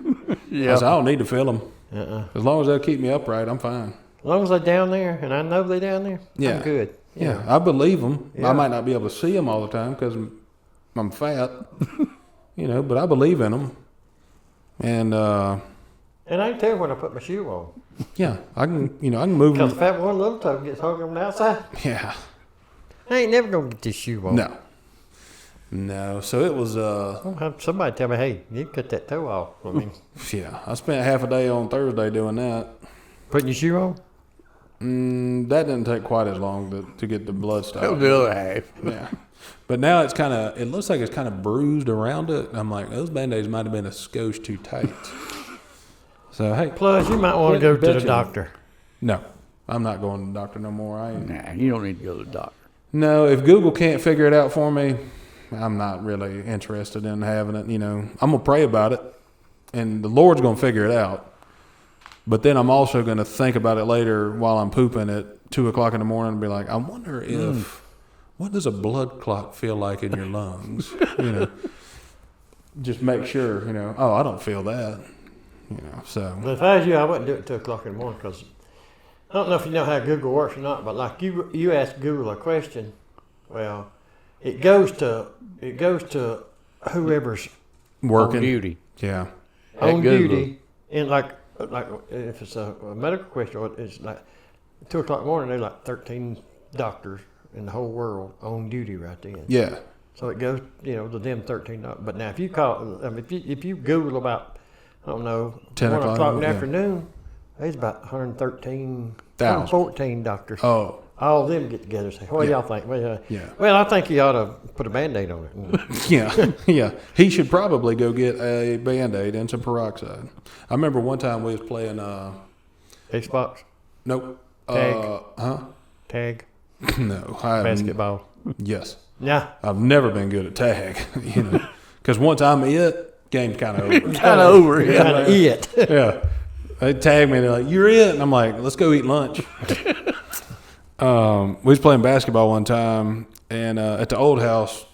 S3: Yeah.
S1: I said, I don't need to feel them.
S2: Uh-uh.
S1: As long as they'll keep me upright, I'm fine.
S2: As long as they're down there, and I know they're down there,
S1: Yeah.
S2: I'm good.
S1: Yeah, I believe them.
S2: Yeah.
S1: I might not be able to see them all the time because I'm fat, but I believe in them. And
S2: I can tell when I put my shoe on.
S1: yeah, I can move
S2: Because
S1: them.
S2: if that one little toe gets hung on the outside,
S1: Yeah,
S2: I ain't never going to get this shoe on.
S1: no. So it was.
S2: I'll have somebody tell me, hey, you cut that toe off. I mean,
S1: Yeah, I spent half a day on Thursday doing that.
S2: putting your shoe on?
S1: That didn't take quite as long to get the blood stopped.
S3: That was the other half.
S1: Yeah. But now it looks like it's kind of bruised around it. I'm like, those Band-Aids might have been a skosh too tight. So, hey.
S2: Plus, you might want to go to the
S1: betcha.
S2: doctor.
S1: No, I'm not going to the doctor no more.
S3: Nah, you don't need to go to the doctor.
S1: No, if Google can't figure it out for me, I'm not really interested in having it. I'm going to pray about it, and the Lord's going to figure it out. But then I'm also going to think about it later while I'm pooping at 2 o'clock in the morning and be like, I wonder what does a blood clot feel like in your lungs? Just make sure, oh, I don't feel that. So.
S2: But if I was you, I wouldn't do it at 2 o'clock in the morning because I don't know if you know how Google works or not, but like you ask Google a question, well, it goes to whoever's
S1: Working.
S3: On duty.
S1: Yeah.
S2: on
S3: Google.
S2: duty, and like if it's a medical question, it's like 2 o'clock in the morning. There's like 13 doctors in the whole world on duty right then.
S1: Yeah.
S2: So it goes, to them 13 doctors. But now if you call, if you Google about, I don't know,
S1: 10
S2: 1 o'clock in the
S1: yeah.
S2: afternoon, there's about 113,
S1: 1,000.
S2: 114 doctors.
S1: Oh.
S2: All of them get together and say, what do y'all think? Well,
S1: Yeah.
S2: well, I think you ought to put a Band-Aid on it.
S1: Yeah, yeah. He should probably go get a Band-Aid and some peroxide. I remember one time we was playing.
S2: Xbox,
S1: Nope.
S2: Tag. Tag,
S1: No. I haven't-
S2: basketball.
S1: Yes.
S2: Yeah.
S1: I've never been good at tag. Because once I'm game's kind of over.
S3: Kind of over.
S2: You
S3: Yeah.
S2: gotta eat.
S1: Yeah. They tag me. They're like, "You're it," and I'm like, "Let's go eat lunch." We was playing basketball one time, and at the old house,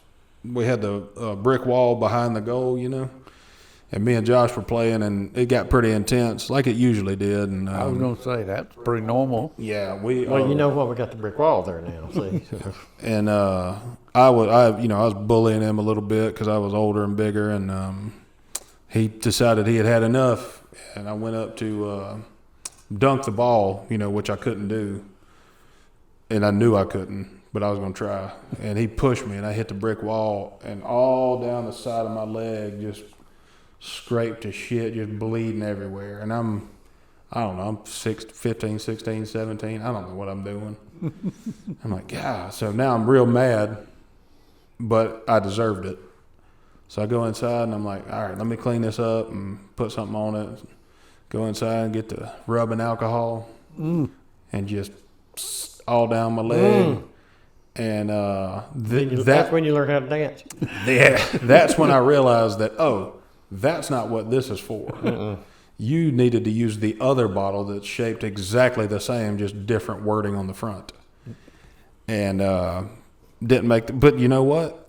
S1: we had the brick wall behind the goal, and me and Josh were playing, and it got pretty intense, like it usually did. And
S3: I was going to say, that's pretty normal.
S1: yeah, we.
S2: Well, you know what? We got the brick wall there now. See,
S1: And I was bullying him a little bit because I was older and bigger, and he decided he had enough, and I went up to dunk the ball, which I couldn't do, and I knew I couldn't, but I was going to try, and he pushed me, and I hit the brick wall, and all down the side of my leg just scraped to shit, just bleeding everywhere, and I don't know, I'm 15, 16, 17, I don't know what I'm doing. I'm like, God. So now I'm real mad, but I deserved it. So I go inside and I'm like, all right, let me clean this up and put something on it. Go inside and get the rubbing alcohol and just all down my leg. And
S2: that's when you learn how to dance.
S1: that's when I realized that, that's not what this is for. You needed to use the other bottle that's shaped exactly the same, just different wording on the front. And didn't make but you know what?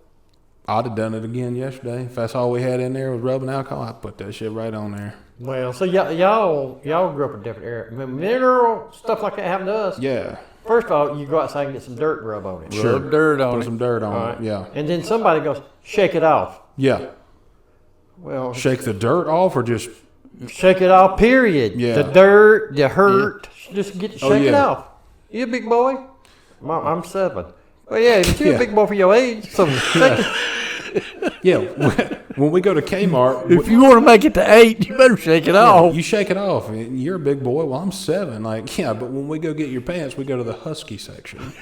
S1: I'd have done it again yesterday. If that's all we had in there was rubbing alcohol, I'd put that shit right on there.
S2: Well, so y'all grew up in a different era. Mineral stuff like that happened to us.
S1: Yeah.
S2: First of all, you go outside and get some dirt and rub on it.
S1: Sure.
S3: Rub dirt on
S1: Put
S3: it.
S1: some dirt on
S2: All
S1: it.
S2: right.
S1: Yeah.
S2: And then somebody goes, shake it off.
S1: Yeah.
S2: Well,
S1: Shake the dirt off or just
S2: shake it off, period.
S1: Yeah.
S2: The dirt, the hurt, just shake it
S1: yeah.
S2: off. You a big boy? I'm 7. Well, yeah, but you're
S1: Yeah.
S2: a big boy for your age. So shake it.
S1: yeah. When we go to Kmart,
S3: If you want to make it to 8, you better shake it off.
S1: you shake it off. You're a big boy. Well, I'm 7. Like, yeah, but when we go get your pants, we go to the husky section.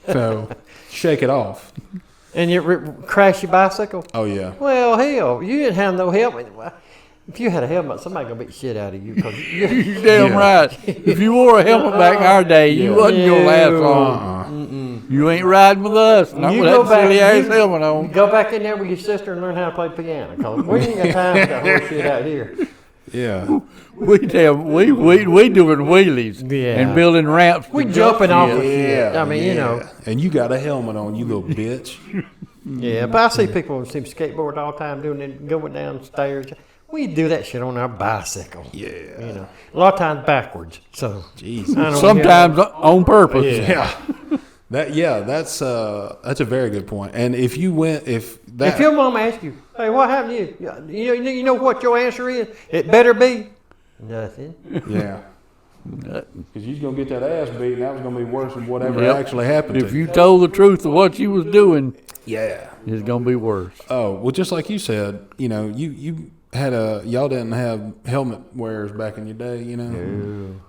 S1: So shake it off.
S2: And you crash your bicycle?
S1: Oh yeah.
S2: Well, hell, you didn't have no helmet. Well, if you had a helmet, somebody gonna beat the shit out of you. Cause
S3: You're damn
S1: Yeah.
S3: right. If you wore a helmet back in our day, you wasn't going to last long. You ain't riding with us. Not
S2: You
S3: with
S2: go
S3: that
S2: back-
S3: silly ass
S2: you-
S3: helmet on.
S2: go back in there with your sister and learn how to play piano. Cause we ain't got time for that horse shit out here.
S1: Yeah.
S3: We doing wheelies
S2: Yeah.
S3: and building ramps.
S2: We
S3: to
S2: jumping off of
S3: Yeah.
S2: shit. I mean,
S1: And you got a helmet on, you little bitch.
S2: Yeah, but I see people who seem skateboard all the time doing it, going downstairs. We do that shit on our bicycle.
S1: Yeah.
S2: A lot of times backwards. So
S1: Jesus.
S2: I don't
S3: Sometimes on purpose.
S1: Yeah. That's a very good point. And if your
S2: mom asks you, "Hey, what happened to you?" You know what your answer is? It better be nothing.
S1: Yeah. Because you're going to get that ass beat, and that was going to be worse than whatever actually happened
S3: If you told the truth of what you was doing, it's going to be worse.
S1: Oh, well, just like you said, you had y'all didn't have helmet wearers back in your day,
S2: No.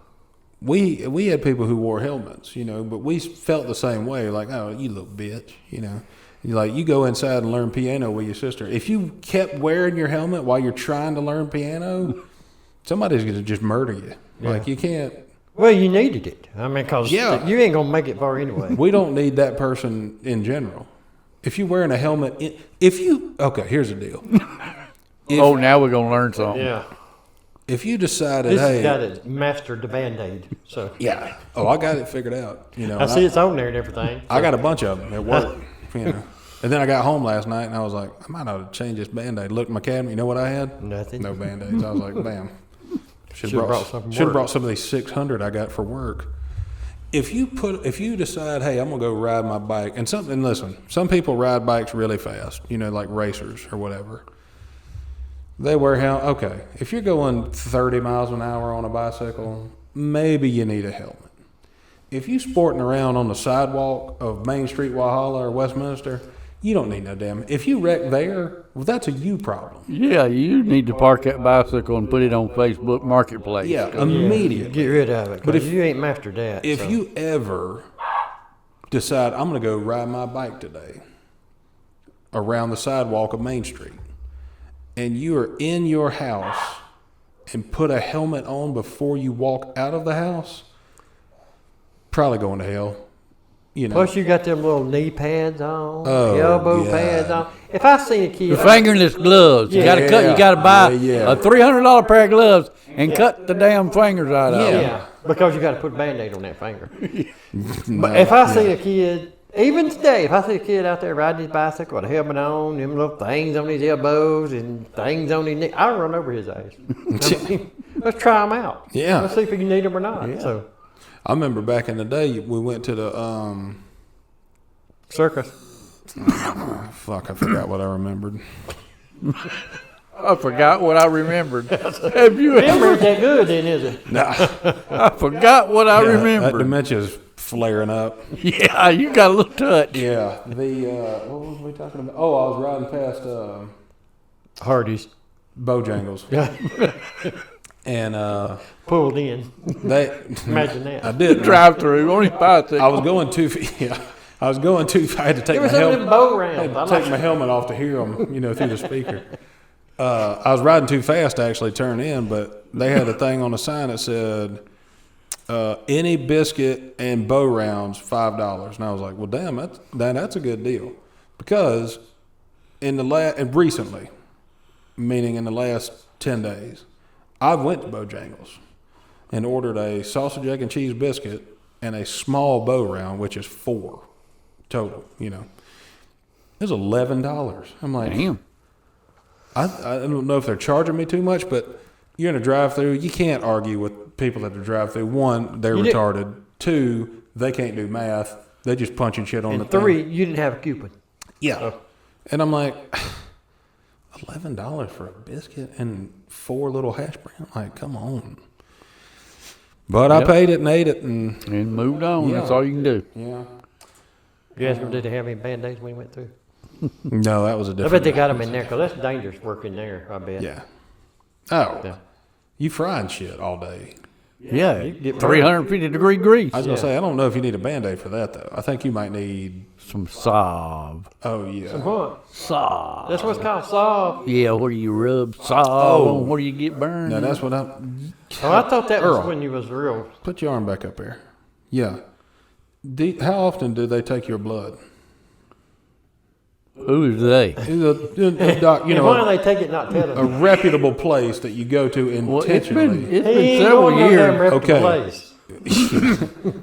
S1: We had people who wore helmets, but we felt the same way, like, oh, you little bitch, you go inside and learn piano with your sister. If you kept wearing your helmet while you're trying to learn piano, somebody's going to just murder you.
S2: Yeah.
S1: Like, you can't.
S2: Well, you needed it. I mean, because you ain't going to make it far anyway.
S1: We don't need that person in general. If you're wearing a helmet, here's the deal.
S3: Now we're going to learn something.
S2: Yeah.
S1: If you decided,
S2: this guy that mastered the Band-Aid. So.
S1: Yeah. Oh, I got it figured out.
S2: I see it's on there and everything. So.
S1: I got a bunch of them at work, And then I got home last night and I was like, I might ought to change this Band-Aid. Looked at my cabinet. You know what I had?
S2: Nothing.
S1: No Band-Aids. I was like, bam. Should have brought some of these 600 I got for work. If you decide, hey, I'm gonna go ride my bike, and listen, some people ride bikes really fast, like racers or whatever. They wear helmet. Okay, if you're going 30 miles an hour on a bicycle, maybe you need a helmet. If you sporting around on the sidewalk of Main Street, Walhalla, or Westminster, you don't need no damn. If you wreck there, well, that's a you problem.
S3: Yeah, you need to park that bicycle and put it on Facebook Marketplace.
S1: Yeah, immediately.
S2: Get rid of it. But if you ain't mastered that.
S1: If you ever decide, I'm going to go ride my bike today around the sidewalk of Main Street, and you are in your house and put a helmet on before you walk out of the house, probably going to hell.
S2: Plus, you got them little knee pads on, elbow pads on. If I seen a kid,
S3: the fingerless gloves, you got to cut. You got to buy a $300 pair of gloves and cut the damn fingers out of them.
S2: Yeah, because you got to put a Band-Aid on that finger. But if I see a kid, even today, if I see a kid out there riding his bicycle with a helmet on, them little things on his elbows and things on his knee, I'll run over his ass. Let's try them out.
S1: Yeah,
S2: let's see if you need them or not. Yeah. So.
S1: I remember back in the day, we went to the
S2: circus.
S1: Fuck, I forgot what I remembered.
S3: I forgot what I remembered. Have you
S2: ever that good then, is it?
S1: Nah.
S3: I forgot what I remembered.
S1: That dementia's flaring up.
S3: Yeah, you got a little touch.
S1: Yeah. What was we talking about? Oh, I was riding past
S2: Hardee's.
S1: Bojangles. And
S2: pulled in. Imagine that.
S1: I did
S3: drive through. Only bicycle.
S1: I was going too. Yeah, I was going too. I had to take my helmet. Take my helmet off to hear them. Through the speaker. I was riding too fast to actually turn in, but they had a thing on the sign that said, "Any biscuit and bow rounds $5." And I was like, "Well, damn, that's a good deal," because recently, meaning in the last 10 days. I went to Bojangles and ordered a sausage, egg, and cheese biscuit and a small bow round, which is 4 total, It was $11. I'm like,
S3: damn.
S1: I don't know if they're charging me too much, but you're in a drive-thru. You can't argue with people at the drive-thru. 1, they're retarded. 2, they can't do math. They just punching shit on the thing.
S2: 3, you didn't have a coupon.
S1: Yeah. Oh. And I'm like, $11 for a biscuit and 4 little hash browns. Like, come on. But I paid it and ate it and
S3: moved on. Yeah. That's all you can do.
S1: Yeah.
S2: You asked them, did they have any Band-Aids when we went through?
S1: No, that was a different.
S2: I bet they got them in there because that's dangerous work in there. I bet.
S1: Yeah. Oh, yeah. You frying shit all day.
S3: Yeah, 350-degree grease.
S1: I was gonna say, I don't know if you need a Band-Aid for that though. I think you might need
S3: some salve.
S1: Oh yeah.
S2: Some what?
S3: Salve.
S2: That's what's called salve.
S3: Yeah, where do you rub salve on where you get burned?
S1: No, that's what I'm.
S2: Oh, I thought that was when you was real.
S1: Put your arm back up there. Yeah. How often do they take your blood?
S3: Who is they?
S1: A doc,
S2: why do they take it? Not tell them.
S1: A reputable place that you go to intentionally.
S3: It's been several years.
S1: Okay.
S2: Place.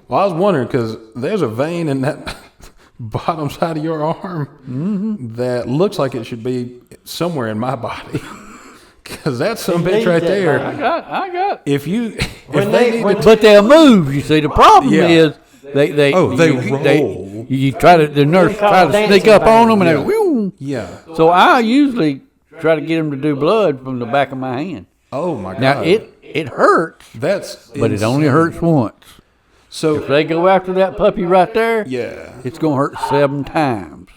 S1: Well, I was wondering because there's a vein in that bottom side of your arm that looks like it should be somewhere in my body. Because that's some bitch right there.
S3: I got.
S1: If you,
S3: but they'll move. You see, the problem is They
S1: roll.
S3: you try to the nurse try to sneak up on them and they go, whew.
S1: Yeah.
S3: So I usually try to get them to do blood from the back of my hand.
S1: Oh my God.
S3: Now it hurts,
S1: That's
S3: but it only hurts once.
S1: So
S3: If they go after that puppy right there,
S1: yeah,
S3: it's gonna hurt 7 times.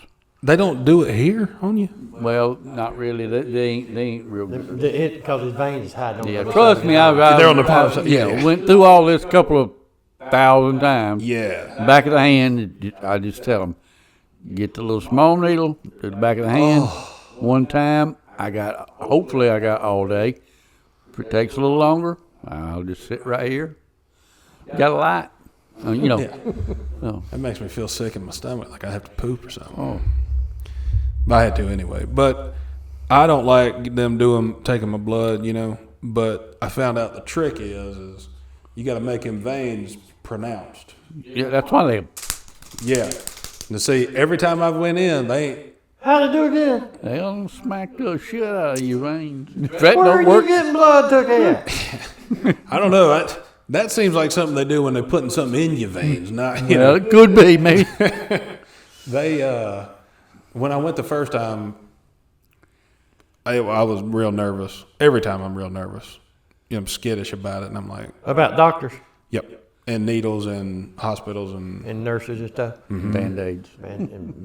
S1: they don't do it here on you.
S3: Well, not really. They ain't real good.
S2: Because his veins is hiding on
S3: Yeah,
S2: the
S3: trust me,
S1: They're on the palm side.
S3: yeah, went through all this a couple of 1,000 times.
S1: Yeah.
S3: Back of the hand, I just tell them, get the little small needle to the back of the hand. One time, hopefully I got all day. If it takes a little longer, I'll just sit right here. Got a light.
S1: That makes me feel sick in my stomach, like I have to poop or something. I had to anyway. But I don't like them taking my blood, But I found out the trick is you got to make them veins pronounced.
S3: Yeah, that's why they
S1: Yeah. Now see, every time I went in,
S2: How to do it again?
S3: they'll smack the shit out of your veins. If that
S2: Where are
S3: don't
S2: you
S3: work,
S2: getting blood took out?
S1: I don't know. That seems like something they do when they're putting something in your veins. Not,
S3: well, it could be me.
S1: When I went the first time, I was real nervous. Every time I'm real nervous. I'm skittish about it, and I'm like,
S2: About doctors
S1: yep. And needles and hospitals and
S2: and nurses and stuff.
S3: Band-Aids.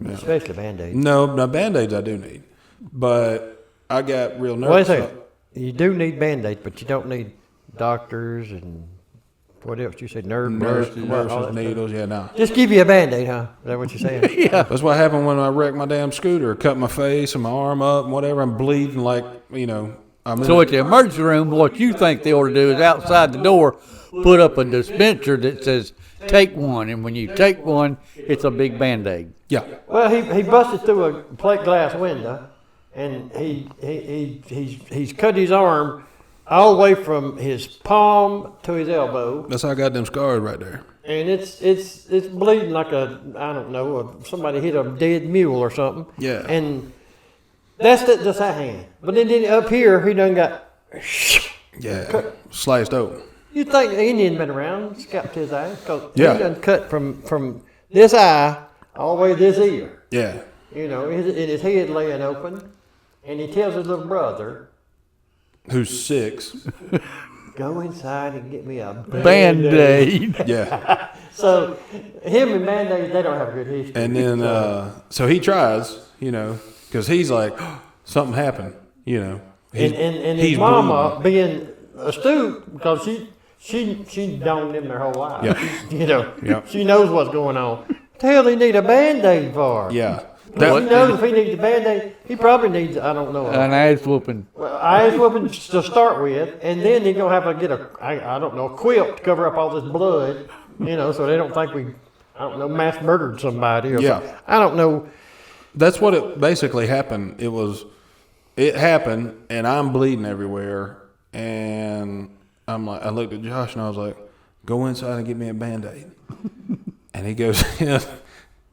S2: Especially Band-Aids.
S1: no Band-Aids I do need, but I got real nervous.
S2: Wait a second. You do need Band-Aids, but you don't need doctors and what else you said? Nurses, all that stuff.
S1: Needles, yeah, no.
S2: Just give you a Band-Aid, huh? Is that what you're saying?
S3: Yeah.
S1: That's what happened when I wrecked my damn scooter. Cut my face and my arm up and whatever. I'm bleeding like,
S3: So at the emergency room, what you think they ought to do is outside the door, put up a dispenser that says, take one. And when you take one, it's a big Band-Aid.
S1: yeah.
S2: Well, he busted through a plate glass window, and he's cut his arm all the way from his palm to his elbow,
S1: That's how I got them scars right there.
S2: and it's bleeding like somebody hit a dead mule or something.
S1: Yeah.
S2: And that's just that hand. But then up here, he done got.
S1: Yeah. Sliced open.
S2: You'd think the Indian been around, scalped his eye, because
S1: Yeah.
S2: he done cut from this eye all the way to this ear.
S1: Yeah.
S2: His head laying open, and he tells his little brother,
S1: Who's 6.
S2: go inside and get me a
S3: Band-Aid.
S1: Yeah.
S2: So him and Band-Aids, they don't have a good history.
S1: And then, so he tries, because he's like, something happened,
S2: And his mama being astute, because she known them their whole life.
S1: Yeah. Yeah.
S2: She knows what's going on. What the hell he need a Band-Aid for?
S1: Yeah.
S2: He knows if he needs a Band-Aid, he probably needs, I don't know.
S3: An ass whooping.
S2: Well, ice whooping to start with, and then he's gonna have to get a quilt to cover up all this blood, so they don't think mass murdered somebody or something. I don't know.
S1: That's what it basically happened. It happened, and I'm bleeding everywhere, and I looked at Josh, and I was like, go inside and get me a Band-Aid. And he goes in.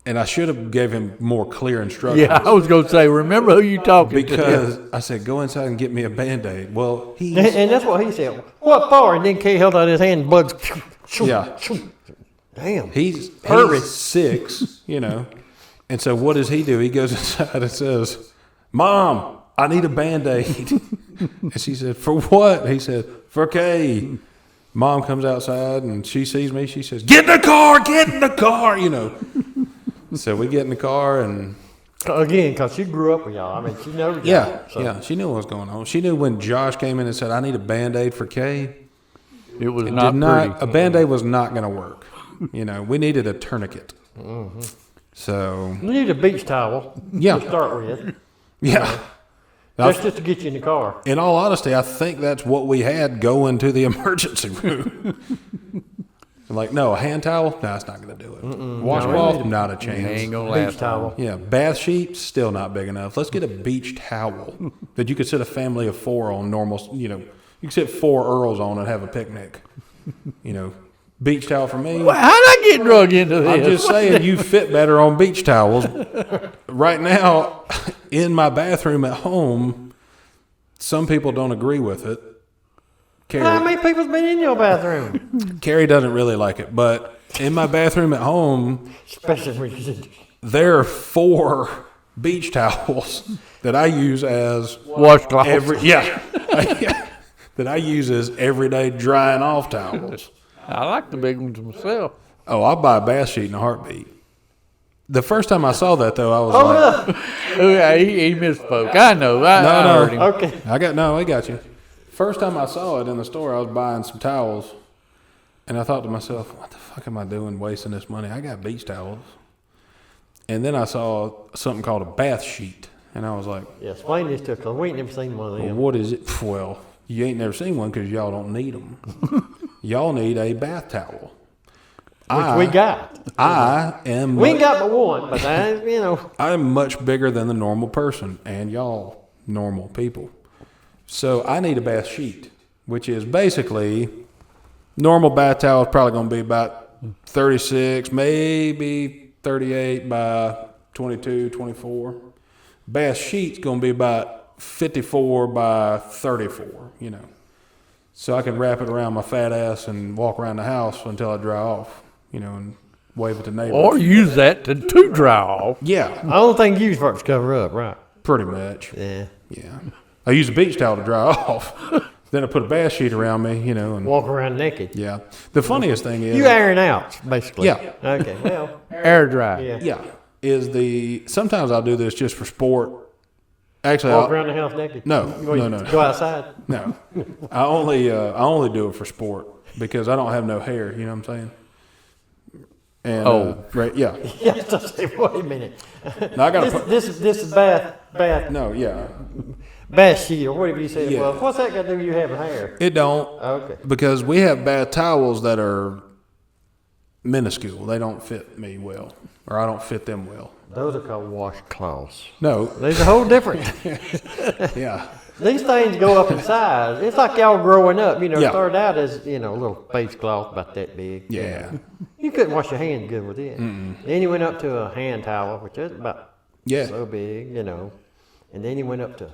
S1: And I should have gave him more clear instructions.
S3: Yeah, I was going to say, remember who you talking to.
S1: Because I said, go inside and get me a Band-Aid. Well,
S2: and that's what he said. What for? And then Kay held out his hand and blood.
S1: Yeah.
S2: Damn.
S1: He's 6, And so what does he do? He goes inside and says, Mom, I need a Band-Aid. And she said, for what? He said, for Kay. Mom comes outside and she sees me. She says, get in the car, So we get in the car and...
S2: Again, because she grew up with y'all. I mean, she knows
S1: Yeah,
S2: y'all. So.
S1: yeah. She knew what was going on. She knew when Josh came in and said, I need a Band-Aid for Kay.
S3: It was not pretty.
S1: A Band-Aid was not going to work. We needed a tourniquet. Mm-hmm. So...
S2: You need a beach towel to start with.
S1: Yeah.
S2: That's just to get you in the car.
S1: In all honesty, I think that's what we had going to the emergency room. Like, no, a hand towel? No, it's not going to do it. Washcloth? Not a chance.
S3: Ain't going to
S2: Beach
S3: last
S2: towel.
S1: Yeah, bath sheet? Still not big enough. Let's get a beach towel that you could sit a family of 4 on normal, you could sit 4 Earls on and have a picnic. Beach towel for me.
S3: Well, how'd I get drug into this?
S1: I'm just saying you fit better on beach towels. Right now, in my bathroom at home, some people don't agree with it.
S2: How many people's been in your bathroom?
S1: Carrie doesn't really like it, but in my bathroom at home,
S2: Especially when you
S1: there are 4 beach towels that I use as
S3: Washcloth.
S1: that I use as everyday drying off towels.
S3: I like the big ones myself.
S1: Oh, I'll buy a bath sheet in a heartbeat. The first time I saw that, though, I was
S2: Hold
S1: like,
S2: up.
S3: Oh, yeah, he misspoke. I know. I heard him.
S2: Okay.
S1: I got you. First time I saw it in the store, I was buying some towels, and I thought to myself, what the fuck am I doing wasting this money? I got beach towels. And then I saw something called a bath sheet, and I was like,
S2: Yeah, explain this to us, because we ain't never seen one of
S1: well,
S2: them.
S1: what is it? Well, you ain't never seen one because y'all don't need them. Y'all need a bath towel.
S2: Which we got.
S1: I am.
S2: We ain't got but one, but
S1: I'm much bigger than the normal person, and y'all normal people. So I need a bath sheet, which is basically normal bath towel is probably going to be about 36, maybe 38 by 22, 24. Bath sheet's going to be about 54 by 34, So I can wrap it around my fat ass and walk around the house until I dry off, and wave at the neighbors.
S3: Or use that to dry off.
S1: Yeah,
S2: I don't think you first cover up, right?
S1: pretty much.
S2: Yeah.
S1: Yeah. I use a beach towel to dry off. Then I put a bath sheet around me, and
S2: Walk around naked.
S1: yeah. The funniest thing is
S2: You iron out, basically.
S1: Yeah.
S2: Okay, well,
S3: Air dry.
S2: yeah.
S1: sometimes I'll do this just for sport. Actually,
S2: Walk around the house naked.
S1: No.
S2: Go outside.
S1: No. I only do it for sport because I don't have no hair, you know what I'm saying? And right, yeah.
S2: Yeah, so say, wait a minute.
S1: Now I got
S2: This is bath
S1: no, yeah.
S2: sheet or whatever you said.
S1: Yeah.
S2: Well, what's that got to do with you having hair?
S1: It don't.
S2: Okay.
S1: Because we have bath towels that are minuscule. They don't fit me well, or I don't fit them well.
S2: Those are called washcloths.
S1: No.
S2: There's a whole different.
S1: Yeah.
S2: These things go up in size. It's like y'all growing up.
S1: Yeah.
S2: Started out as a little face cloth about that big.
S1: Yeah.
S2: You couldn't wash your hands good with it. Then you went up to a hand towel, which is about
S1: Yeah.
S2: so big, and then you went up to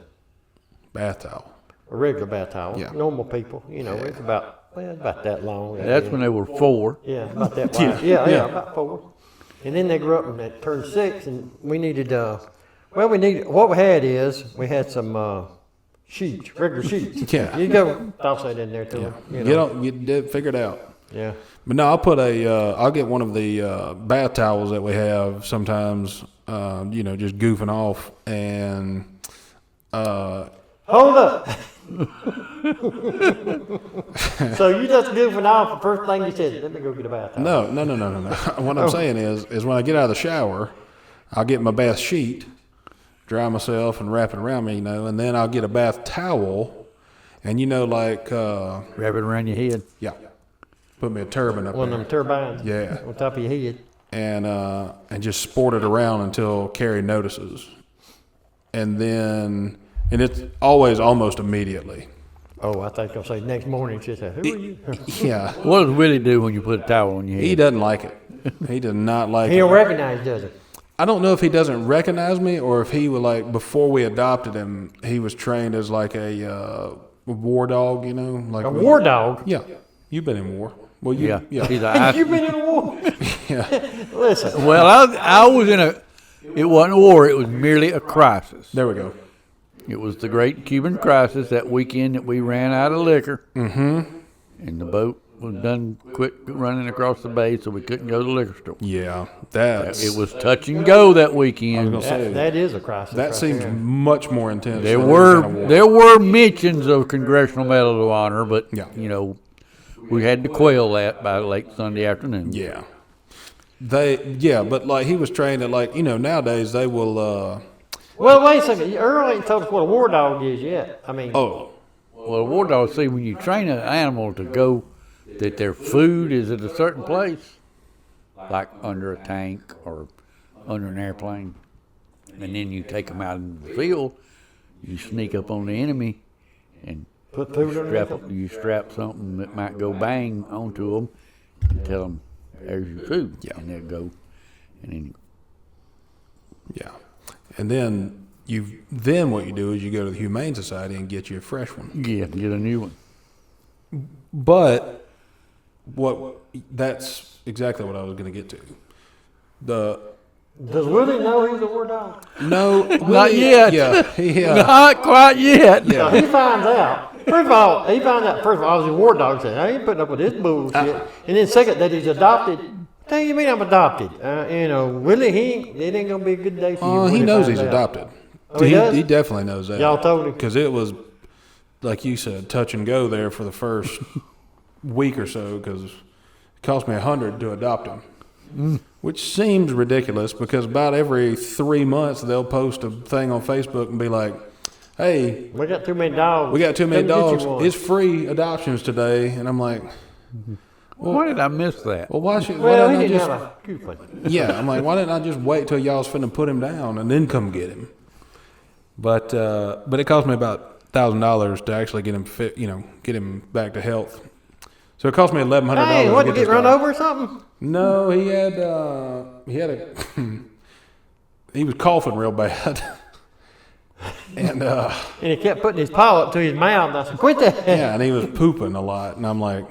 S1: Bath towel.
S2: a regular bath towel.
S1: Yeah.
S2: Normal people, it's about that long.
S3: That's when they were 4.
S2: Yeah, about that wide. Yeah, about 4. And then they grew up and they turned 6, and we needed. What we had is we had some sheets, regular sheets.
S1: Yeah.
S2: You go toss that in there to them.
S1: You did figure it out.
S2: Yeah.
S1: But no, I'll get one of the bath towels that we have sometimes, just goofing off and.
S2: Hold up. So you just goofing off the first thing you said. Let me go get a bath towel.
S1: No. What I'm saying is when I get out of the shower, I'll get my bath sheet, dry myself and wrap it around me, and then I'll get a bath towel, and
S3: Wrap it around your head.
S1: yeah, put me a turban up
S2: One of
S1: there,
S2: them turbines.
S1: Yeah.
S2: On top of your head.
S1: and just sport it around until Carrie notices, and it's always almost immediately.
S2: Oh, I think I'll say next morning she said, "Who are you?"
S1: Yeah,
S3: What does Willie do when you put a towel on your head?
S1: he doesn't like it. He does not like
S2: He
S1: it.
S2: don't recognize, does he?
S1: I don't know if he doesn't recognize me or if he was before we adopted him, he was trained as like a war dog, like
S2: A war dog.
S1: Yeah, you've been in war. Well,
S3: Yeah.
S1: yeah.
S3: He's like,
S2: You've been in a war. Listen.
S3: well, I was in it wasn't a war, it was merely a crisis.
S1: There we go.
S3: It was the great Cuban crisis that weekend that we ran out of liquor. Mm-hmm. And the boat was quit running across the bay, so we couldn't go to the liquor store.
S1: Yeah,
S3: It was touch and go that weekend.
S1: gonna say,
S2: That is a crisis.
S1: that
S2: right
S1: seems
S2: there.
S1: much more intense.
S3: There
S1: than
S3: were
S1: any kind of war.
S3: there were mentions of Congressional Medal of Honor, but
S1: Yeah.
S3: we had to quail that by late Sunday afternoon.
S1: Yeah. But he was trained at nowadays they will.
S2: Well, wait a second. Earl ain't told us what a war dog is yet. I mean,
S1: Oh,
S3: Well, a war dog, see, when you train an animal to go, that their food is at a certain place, like under a tank or under an airplane, and then you take them out in the field, you sneak up on the enemy and
S2: put food underneath them.
S3: you strap something that might go bang onto them and tell them, there's your food.
S1: Yeah.
S3: And they'll go, and then
S1: yeah. And then what you do is you go to the Humane Society and get you a fresh one.
S3: get a new one.
S1: But that's exactly what I was going to get to.
S2: Does Willie know he's a war dog?
S1: No,
S3: Not yet.
S1: Yeah.
S3: Not quite yet.
S1: Yeah.
S2: He finds out. First of all, he I was a war dog. Said, I ain't putting up with this bullshit. And then second, that he's adopted. What do you mean I'm adopted? Willie, it ain't gonna be a good day for you.
S1: He knows he's adopted.
S2: Oh, he does?
S1: He definitely knows that.
S2: Y'all told him?
S1: Because it was, like you said, touch and go there for the first week or so. Because it cost me $100 to adopt him, which seems ridiculous. Because about every 3 months they'll post a thing on Facebook and be like, "Hey,
S2: we got too many dogs.
S1: we got too many
S2: Come get you
S1: dogs.
S2: one."
S1: It's free adoptions today." And I'm like,
S3: Why did I miss that?
S1: "Well, why should?
S2: Well,
S1: why
S2: he
S1: didn't I
S2: didn't
S1: just?"
S2: have a coupon.
S1: Yeah, I'm like, why didn't I just wait till y'all was finna put him down and then come get him? But it cost me about $1,000 to actually get him fit, get him back to health. So it cost me $1,100.
S2: Hey, what,
S1: to
S2: get
S1: this
S2: run
S1: dog.
S2: over or something?
S1: No, he had he was coughing real bad, and
S2: And he kept putting his paw up to his mouth. And I said, quit that.
S1: yeah, and he was pooping a lot, and I'm like,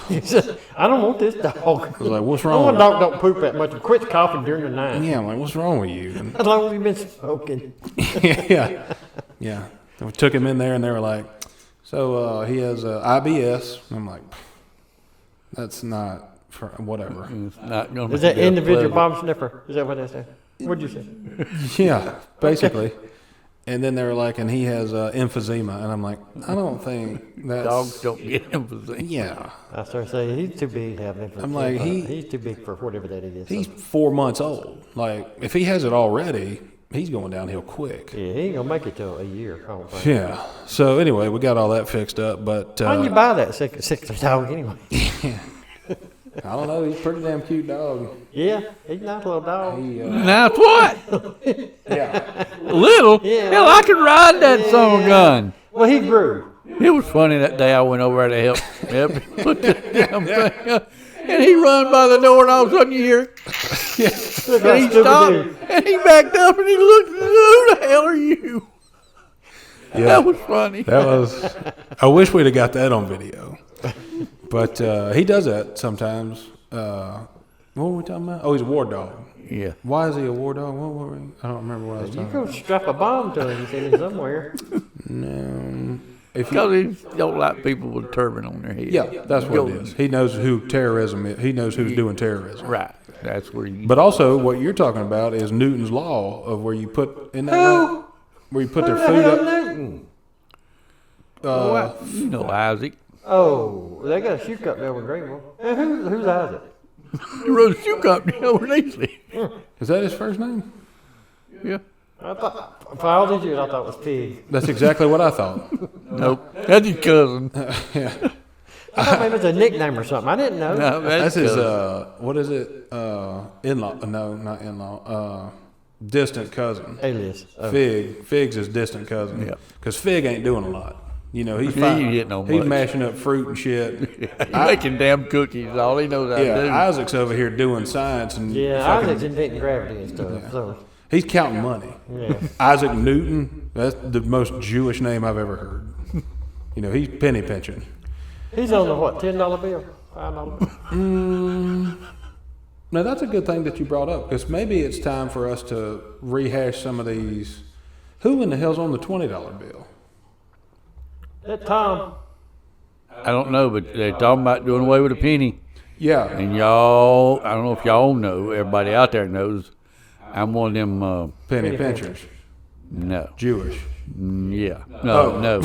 S2: He said, I don't want this dog.
S1: I was like, what's
S2: I
S1: wrong?
S2: want a dog don't poop that much and quits coughing during the night.
S1: Yeah, I'm like, what's wrong with you? And
S2: How long have you been smoking?
S1: yeah. We took him in there, and they were like, so he has IBS. I'm like, that's not for whatever.
S3: It's not gonna
S2: Is that
S3: be
S2: individual
S3: pleasant.
S2: bomb sniffer? Is that what they said? What'd you say?
S1: Yeah, basically. And then they were like, and he has emphysema, and I'm like, I don't think that's
S3: Dogs don't get emphysema.
S1: Yeah,
S2: I started saying he's too big to have infant.
S1: I'm like,
S2: he's too big for whatever that is.
S1: he's 4 months old. Like, if he has it already, he's going downhill quick.
S2: Yeah, he ain't gonna make it till a year. I don't think.
S1: Yeah. So anyway, we got all that fixed up, but
S2: Why'd you buy that sickly dog anyway?
S1: I don't know. He's a pretty damn cute dog.
S2: Yeah, he's not a little dog.
S1: He,
S3: Now what?
S1: yeah.
S3: Little?
S2: Yeah.
S3: Hell, I could ride that son of a gun.
S2: Well, he grew.
S3: It was funny that day I went over there to help him put the damn thing up. And he run by the door, and all of a sudden you hear,
S2: Look
S3: and he
S2: how stupid
S3: stopped,
S2: dude.
S3: and he backed up, and he looked, who the hell are you?
S1: Yeah.
S3: That was funny.
S1: That was. I wish we'd have got that on video. But he does that sometimes. What were we talking about? Oh, he's a war dog.
S3: Yeah.
S1: Why is he a war dog? What were we? I don't remember what I was
S2: You
S1: talking
S2: go strap a bomb to him, send him somewhere.
S1: about. No. If you,
S3: Because he don't like people with a turban on their head.
S1: yeah, that's what it is. He knows who terrorism is. He knows who's doing terrorism.
S3: Right. That's where you.
S1: But also, what you're talking about is Newton's law of where you put in that right? Where you put their food
S2: Hell,
S1: up.
S2: Newton?
S3: You know Isaac.
S2: Oh, they got a shoe company over in Greenville. And who's Isaac?
S3: He rode a shoe company over in Eastley.
S1: Is that his first name?
S3: Yeah.
S2: I thought, for all these years, I thought it was Pig.
S1: That's exactly what I thought.
S3: Nope. That's his cousin.
S1: Yeah.
S2: I thought maybe it was a nickname or something. I didn't know.
S3: No,
S1: That's
S3: his
S1: his,
S3: cousin.
S1: what is it? In-law. No, not in-law. Distant cousin.
S2: Alias. Oh.
S1: Fig's his distant cousin.
S3: Yeah.
S1: Because Fig ain't doing a lot. You know, he's
S3: He
S1: fine.
S3: ain't getting no
S1: He's
S3: much.
S1: mashing up fruit and shit.
S3: He's making damn cookies. All he knows how to
S1: Yeah,
S3: do.
S1: Isaac's over here doing science and
S2: Yeah,
S1: fucking-
S2: Isaac's inventing gravity and stuff. So,
S1: he's counting money.
S2: yeah.
S1: Isaac Newton, that's the most Jewish name I've ever heard. You know, he's penny pinching.
S2: He's on the what, $10 bill? $5 bill?
S1: Now, that's a good thing that you brought up, because maybe it's time for us to rehash some of these. Who in the hell's on the $20 bill?
S2: That Tom.
S3: I don't know, but they're talking about doing away with a penny.
S1: Yeah.
S3: And y'all, I don't know if y'all know, everybody out there knows, I'm one of them,
S1: Penny pinchers.
S3: no.
S1: Jewish.
S3: Yeah. No,
S1: Oh.
S3: no.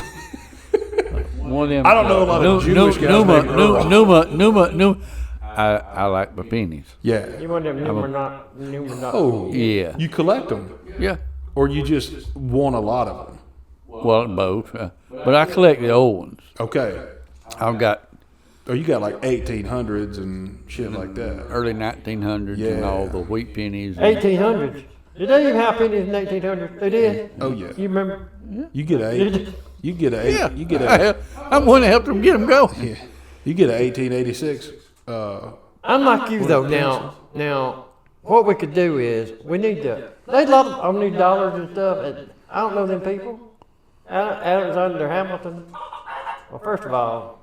S3: One of them.
S1: I don't know a lot of Jewish guys named Earl.
S3: Numa. I like my pennies.
S1: Yeah.
S2: You want them numerot.
S1: Oh,
S3: Yeah.
S1: you collect them,
S3: Yeah.
S1: or you just want a lot of them?
S3: Well, both. But I collect the old ones.
S1: Okay.
S3: I've got
S1: Oh, you got like 1800s and shit like that.
S3: early 1900s and
S1: Yeah.
S3: all the wheat pennies.
S2: 1800s. Did they even have pennies in 1800s? They did.
S1: Oh yeah.
S2: You remember?
S1: You get eight. You get a eight.
S3: Yeah.
S1: You get a.
S3: I'm one that helped them get them going.
S1: Yeah. You get a 1886.
S2: I'm like you though. Now, what we could do is we need to. They love them. I need dollars and stuff. And I don't know them people. Alexander Hamilton. Well, first of all,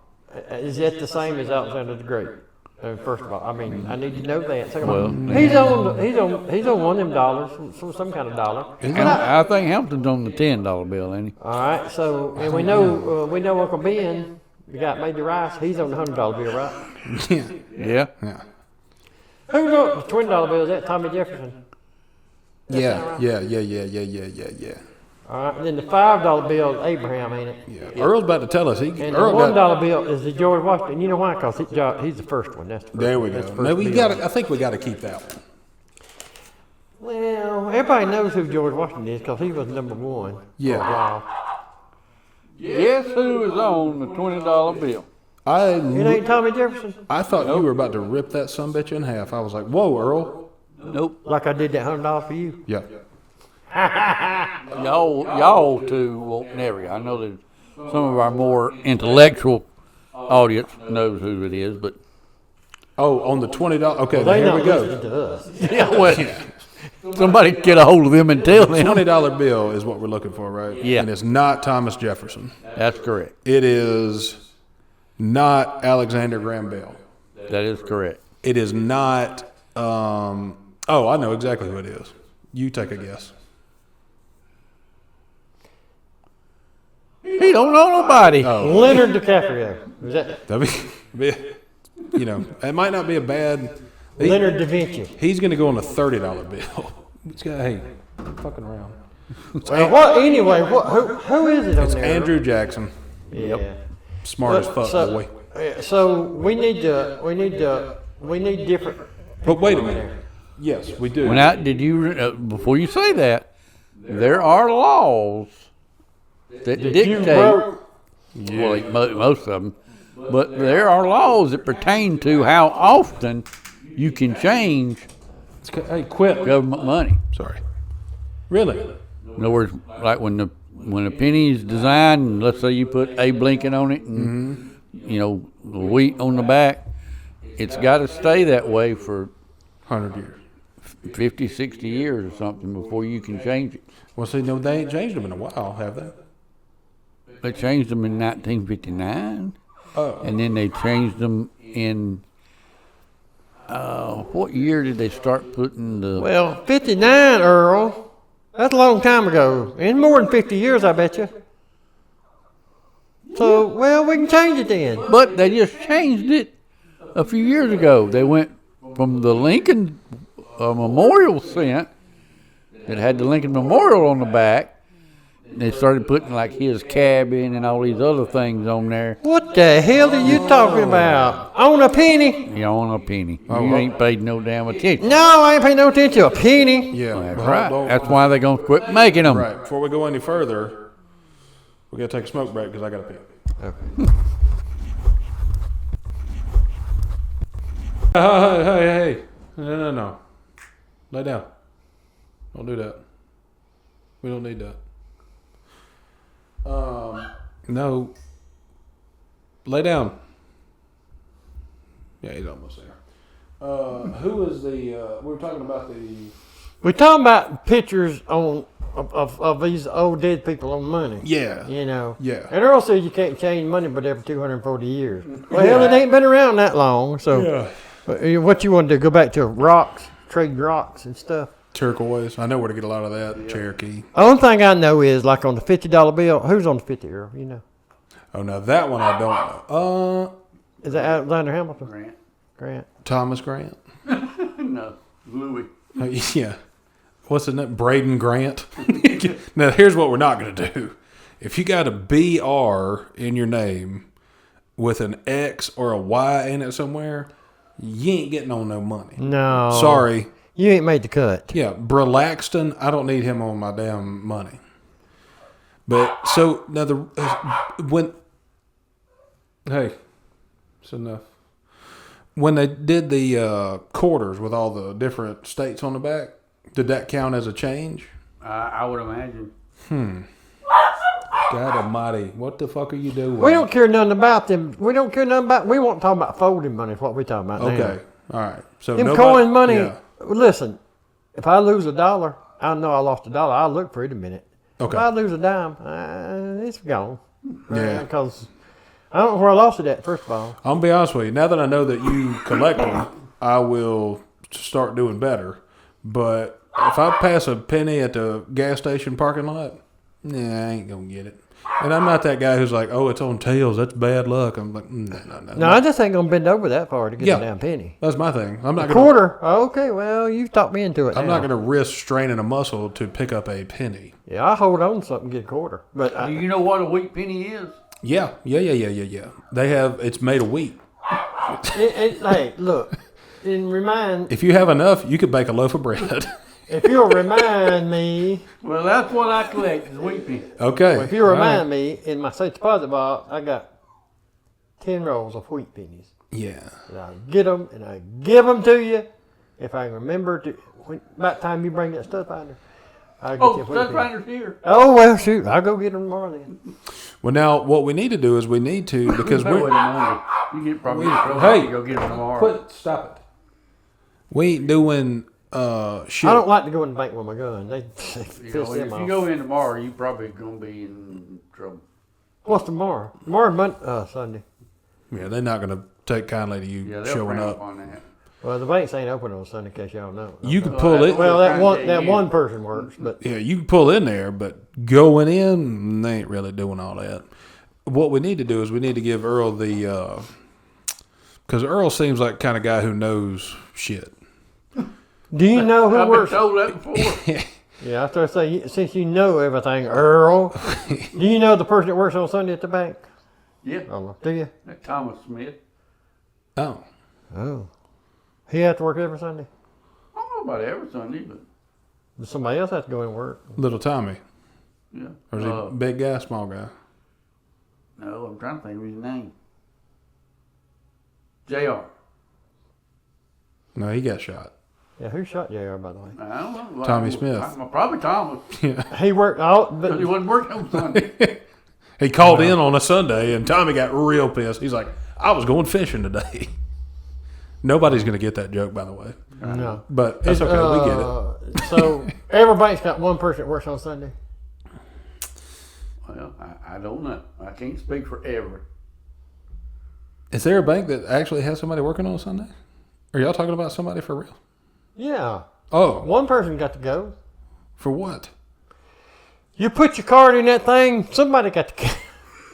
S2: is that the same as Alexander the Great? First of all, I mean, I need to know that. Second of all, he's on one of them dollars, some kind of dollar.
S3: I think Hampton's on the $10 bill, ain't he?
S2: All right, so and we know Uncle Ben, the guy that made the rice, he's on the $100 bill, right?
S3: Yeah.
S1: Yeah.
S2: Who's on the $20 bill? Is that Tommy Jefferson?
S1: Yeah.
S2: right?
S1: Yeah.
S2: All right, and then the $5 bill is Abraham, ain't it?
S1: Yeah. Earl's about to tell us.
S2: And the
S1: Earl
S2: $1 bill is the George Washington. You know why? Because he's the first one. That's the first
S1: There we
S2: one.
S1: go.
S2: That's the
S1: No,
S2: first
S1: we
S2: bill.
S1: got. I think we got to keep that one.
S2: Well, everybody knows who George Washington is because he was number one.
S1: Yeah.
S2: For a while.
S3: Guess who is on the $20 bill?
S2: It ain't Tommy Jefferson.
S1: I thought you were about to rip that sumbitch in half. I was like, "Whoa, Earl!"
S3: Nope.
S2: Like I did that $100 for you.
S1: Yeah.
S3: Y'all two won't never. I know that some of our more intellectual audience knows who it is, but
S1: Oh, on the $20. Okay,
S2: They
S1: here
S2: not
S1: we go.
S2: listening to us.
S3: yeah, well, somebody get a hold of them and tell them.
S1: $20 bill is what we're looking for, right?
S3: Yeah.
S1: And it's not Thomas Jefferson.
S3: That's correct.
S1: It is not Alexander Graham Bell.
S3: That is correct.
S1: It is not. Oh, I know exactly who it is. You take a guess.
S3: He don't know nobody.
S2: Leonard DiCaprio. Is that
S1: That'd be, you know, it might not be a bad.
S2: Leonard da Vinci?
S1: He's going to go on a $30 bill. It's got, hey, fucking around.
S2: Well, what? Anyway, who is it on
S1: It's
S2: there?
S1: Andrew Jackson.
S2: Yeah.
S1: Smart as fuck, boy.
S2: So we need different.
S1: But wait a
S2: people on
S1: minute.
S2: there.
S1: Yes, we do.
S3: Well, now, did you before you say that? There are laws that
S2: You
S3: dictate.
S2: wrote.
S3: Well, most of them, but there are laws that pertain to how often you can change
S1: Hey, quit.
S3: government money.
S1: Sorry. Really?
S3: In other words, like when a penny is designed, and let's say you put Abe Lincoln on it, and you know the wheat on the back, it's got to stay that way for
S1: 100 years.
S3: 50, 60 years or something before you can change it.
S1: Well, see, no, they ain't changed them in a while, have they?
S3: They changed them in 1959,
S1: Oh.
S3: and then they changed them in what year did they start putting the?
S2: Well, 59, Earl. That's a long time ago. In more than 50 years, I bet you. So, well, we can change it then.
S3: But they just changed it a few years ago. They went from the Lincoln Memorial cent that had the Lincoln Memorial on the back. And they started putting like his cabin and all these other things on there.
S2: What the hell are you talking about? On a penny?
S3: You know, on a penny. You ain't paid no damn attention.
S2: No, I ain't paying no attention to a penny.
S1: Yeah.
S3: That's
S1: well,
S3: right.
S1: don't-
S3: That's why they're gonna quit making them.
S1: Right. Before we go any further, we got to take a smoke break because I got to pee. Hey. No. Lay down. Don't do that. We don't need that. No. Lay down. Yeah, he's almost there. Who is the? We were talking about the.
S2: We're talking about pictures of these old dead people on money.
S1: Yeah.
S2: You know.
S1: Yeah.
S2: And Earl says you can't change money but every 240 years. Well, hell, it ain't been around that long. So, what you want to do? Go back to rocks, trade rocks and stuff.
S1: Turquoise. I know where to get a lot of that. Cherokee.
S2: Only thing I know is like on the $50 bill. Who's on the 50, Earl? You know.
S1: Oh, now that one I don't know.
S2: Is that Alexander Hamilton? Grant.
S1: Thomas Grant.
S3: No, Louis.
S1: Yeah. What's his name? Braden Grant. Now, here's what we're not going to do. If you got a BR in your name with an X or a Y in it somewhere, you ain't getting on no money.
S2: No.
S1: Sorry.
S2: You ain't made the cut.
S1: Yeah, Bralaxton, I don't need him on my damn money. But, so, now hey, it's enough. When they did the quarters with all the different states on the back, did that count as a change?
S3: I would imagine.
S1: God almighty, what the fuck are you doing?
S2: We don't care nothing about them. We don't care nothing about. We won't talk about folding money. Is what we talking about now.
S1: Okay, all right. So
S2: Them
S1: nobody-
S2: coin money.
S1: Yeah.
S2: Listen, if I lose $1, I know I lost $1. I'll look for it a minute.
S1: Okay.
S2: If I lose a dime, it's gone.
S1: Yeah.
S2: Because I don't know where I lost it at, first of all.
S1: I'm gonna be honest with you. Now that I know that you collect them, I will start doing better. But if I pass a penny at the gas station parking lot, I ain't gonna get it. And I'm not that guy who's like, oh, it's on tails. That's bad luck. I'm like, no.
S2: No, I just ain't going to bend over that far to get a damn penny.
S1: That's my thing. I'm not
S2: quarter. Okay, well, you've talked me into it.
S1: I'm not going to risk straining a muscle to pick up a penny.
S2: Yeah, I hold on to something, get a quarter. But
S3: do you know what a wheat penny is?
S1: Yeah. They have, it's made of wheat.
S2: Hey, look, and remind.
S1: If you have enough, you could bake a loaf of bread.
S2: If you'll remind me.
S3: Well, that's what I collect is wheat pennies.
S1: Okay.
S2: Well, if you remind me, in my safe deposit box, I got 10 rolls of wheat pennies.
S1: Yeah.
S2: And I get them and I give them to you. If I remember to, about the time you bring that stuff out there, I'll get you
S3: stuff finder's here.
S2: Oh, well, shoot. I'll go get them tomorrow then.
S1: Well, now, what we need to do is because we're.
S3: You get probably go get them tomorrow.
S1: Stop it. We ain't doing. Shit.
S2: I don't like to go in the bank with my gun. They
S3: if you go in tomorrow, you probably gonna be in trouble.
S2: What's tomorrow? Tomorrow's Sunday.
S1: Yeah, they're not gonna take kindly to you showing up.
S3: On that.
S2: Well, the banks ain't open on Sunday, in case y'all know.
S1: You can pull it.
S2: Well, that one person works, but
S1: yeah, you can pull in there, but going in, they ain't really doing all that. What we need to do is we need to give Earl the because Earl seems like the kind of guy who knows shit.
S2: Do you know who
S3: I've
S2: works?
S3: been told that before.
S2: Yeah, I was going to say, since you know everything, Earl, do you know the person that works on Sunday at the bank?
S3: Yeah.
S2: Do you?
S3: That Thomas Smith.
S1: Oh.
S2: He has to work every Sunday?
S3: I don't know about every Sunday, but
S2: Does somebody else has to go and work?
S1: Little Tommy.
S3: yeah.
S1: Or is he a big guy, small guy?
S3: No, I'm trying to think of his name. JR.
S1: No, he got shot.
S2: Yeah, who shot JR, by the way?
S3: I don't know.
S1: Tommy Smith.
S3: Probably Thomas.
S2: He worked out,
S3: Because he
S2: but
S3: wasn't working on Sunday.
S1: He called in on a Sunday, and Tommy got real pissed. He's like, I was going fishing today. Nobody's going to get that joke, by the way.
S2: no.
S1: But that's okay. We get it.
S2: So every bank's got one person that works on Sunday.
S3: Well, I don't know. I can't speak for every.
S1: Is there a bank that actually has somebody working on a Sunday? Are y'all talking about somebody for real?
S2: Yeah.
S1: Oh.
S2: One person got to go.
S1: For what?
S2: You put your card in that thing, somebody got to go.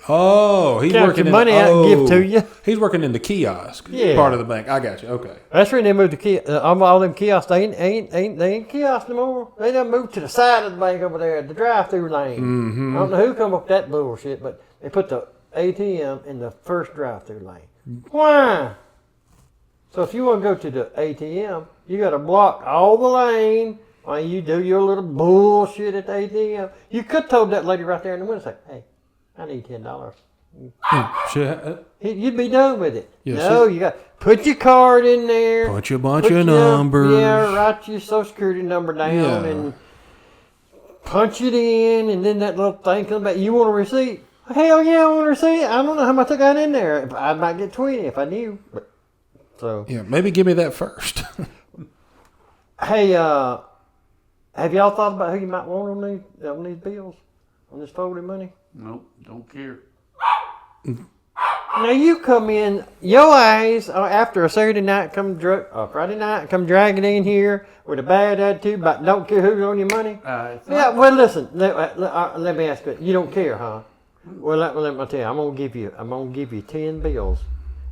S1: Oh, he's
S2: Count
S1: working
S2: your money out and give to you.
S1: He's working in the kiosk part of the bank. I got you. Okay.
S2: That's when they moved to all them kiosks. They ain't kiosks no more. They done moved to the side of the bank over there, the drive-through lane.
S1: Mm-hmm.
S2: I don't know who come up with that bullshit, but they put the ATM in the first drive-through lane. Why? So if you want to go to the ATM, you got to block all the lane while you do your little bullshit at the ATM. You could told that lady right there in the window, say, "Hey, I need $10." You'd be done with it.
S1: Yes,
S2: no, you got put your card in there.
S1: Put your bunch of numbers.
S2: Yeah, write your social security number down and punch it in, and then that little thing comes back. You want a receipt? Hell yeah, I want a receipt. I don't know how much I got in there. I might get 20 if I knew. But, so
S1: yeah, maybe give me that first.
S2: hey, have y'all thought about who you might want on these bills, on this folded money?
S3: Nope, don't care.
S2: Now you come in, your eyes after a Saturday night, Friday night, come dragging in here with a bad attitude, but don't care who's on your money. Yeah, well listen, let me ask you, you don't care, huh? Well, let me tell you, I'm gonna give you 10 bills,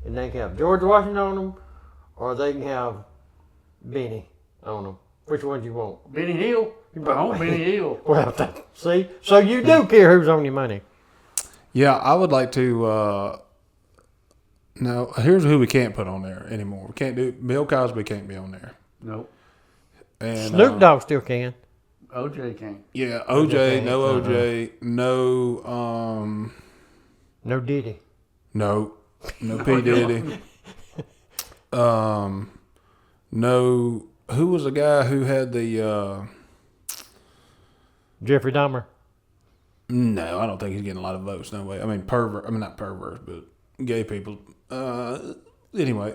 S2: and they can have George Washington on them, or they can have Benny on them. Which one do you want?
S3: Benny Hill. I want Benny Hill.
S2: Well, see, so you do care who's on your money.
S1: Yeah, I would like to. No, here's who we can't put on there anymore. We can't do Bill Cosby. Can't be on there.
S3: Nope.
S1: And
S2: Snoop Dogg still can.
S3: OJ can't.
S1: Yeah, OJ. No OJ. No.
S2: No Diddy.
S1: No. No P Diddy. No. Who was the guy who had the?
S2: Jeffrey Dahmer.
S1: No, I don't think he's getting a lot of votes. No way. I mean, not perverts, but gay people. Anyway.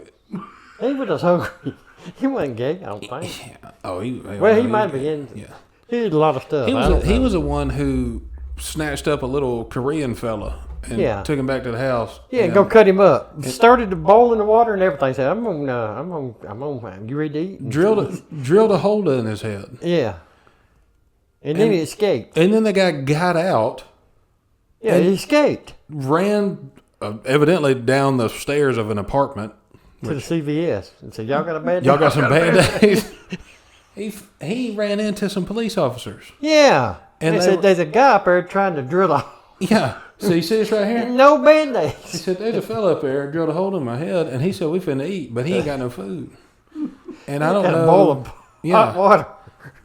S2: He was just hungry. He wasn't gay, I don't think.
S1: Yeah. Oh, he
S2: might be in. Yeah. He did a lot of stuff.
S1: He was the one who snatched up a little Korean fella and
S2: Yeah.
S1: took him back to the house.
S2: Yeah,
S1: and
S2: go cut him up. Started to boil in the water and everything. Said, I'm on. You ready to eat?
S1: drilled a hole in his head.
S2: Yeah. And then he escaped.
S1: And then the guy got out,
S2: Yeah, he escaped
S1: ran evidently down the stairs of an apartment.
S2: to the CVS and said, "Y'all got a bad day?"
S1: Y'all got some bad days. He ran into some police officers.
S2: Yeah.
S1: And
S2: And they
S1: they
S2: said,
S1: were-
S2: "There's a guy up there trying to drill a
S1: Yeah. So you see this right here?
S2: no
S1: He
S2: band-aids."
S1: said, there's a fella up there drilled a hole in my head, and he said, we finna eat, but he ain't got no food. And I don't
S2: Got a
S1: know.
S2: bowl of hot
S1: Yeah.
S2: water.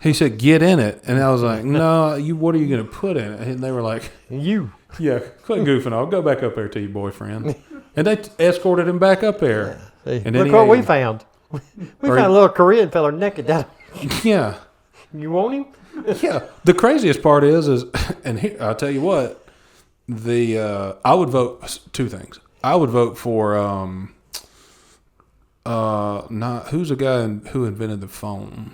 S1: He said, get in it. And I was like, no, what are you going to put in it? And they were like,
S2: You.
S1: yeah, quit goofing off. Go back up there to your boyfriend. And they escorted him back up there.
S2: See,
S1: And then
S2: look
S1: he
S2: what
S1: ate
S2: we
S1: him.
S2: found. We
S1: Or
S2: found
S1: he-
S2: a little Korean fella naked down.
S1: Yeah.
S2: You want him?
S1: Yeah. The craziest part is and here, I'll tell you what, I would vote two things. I would vote for, who's the guy who invented the phone?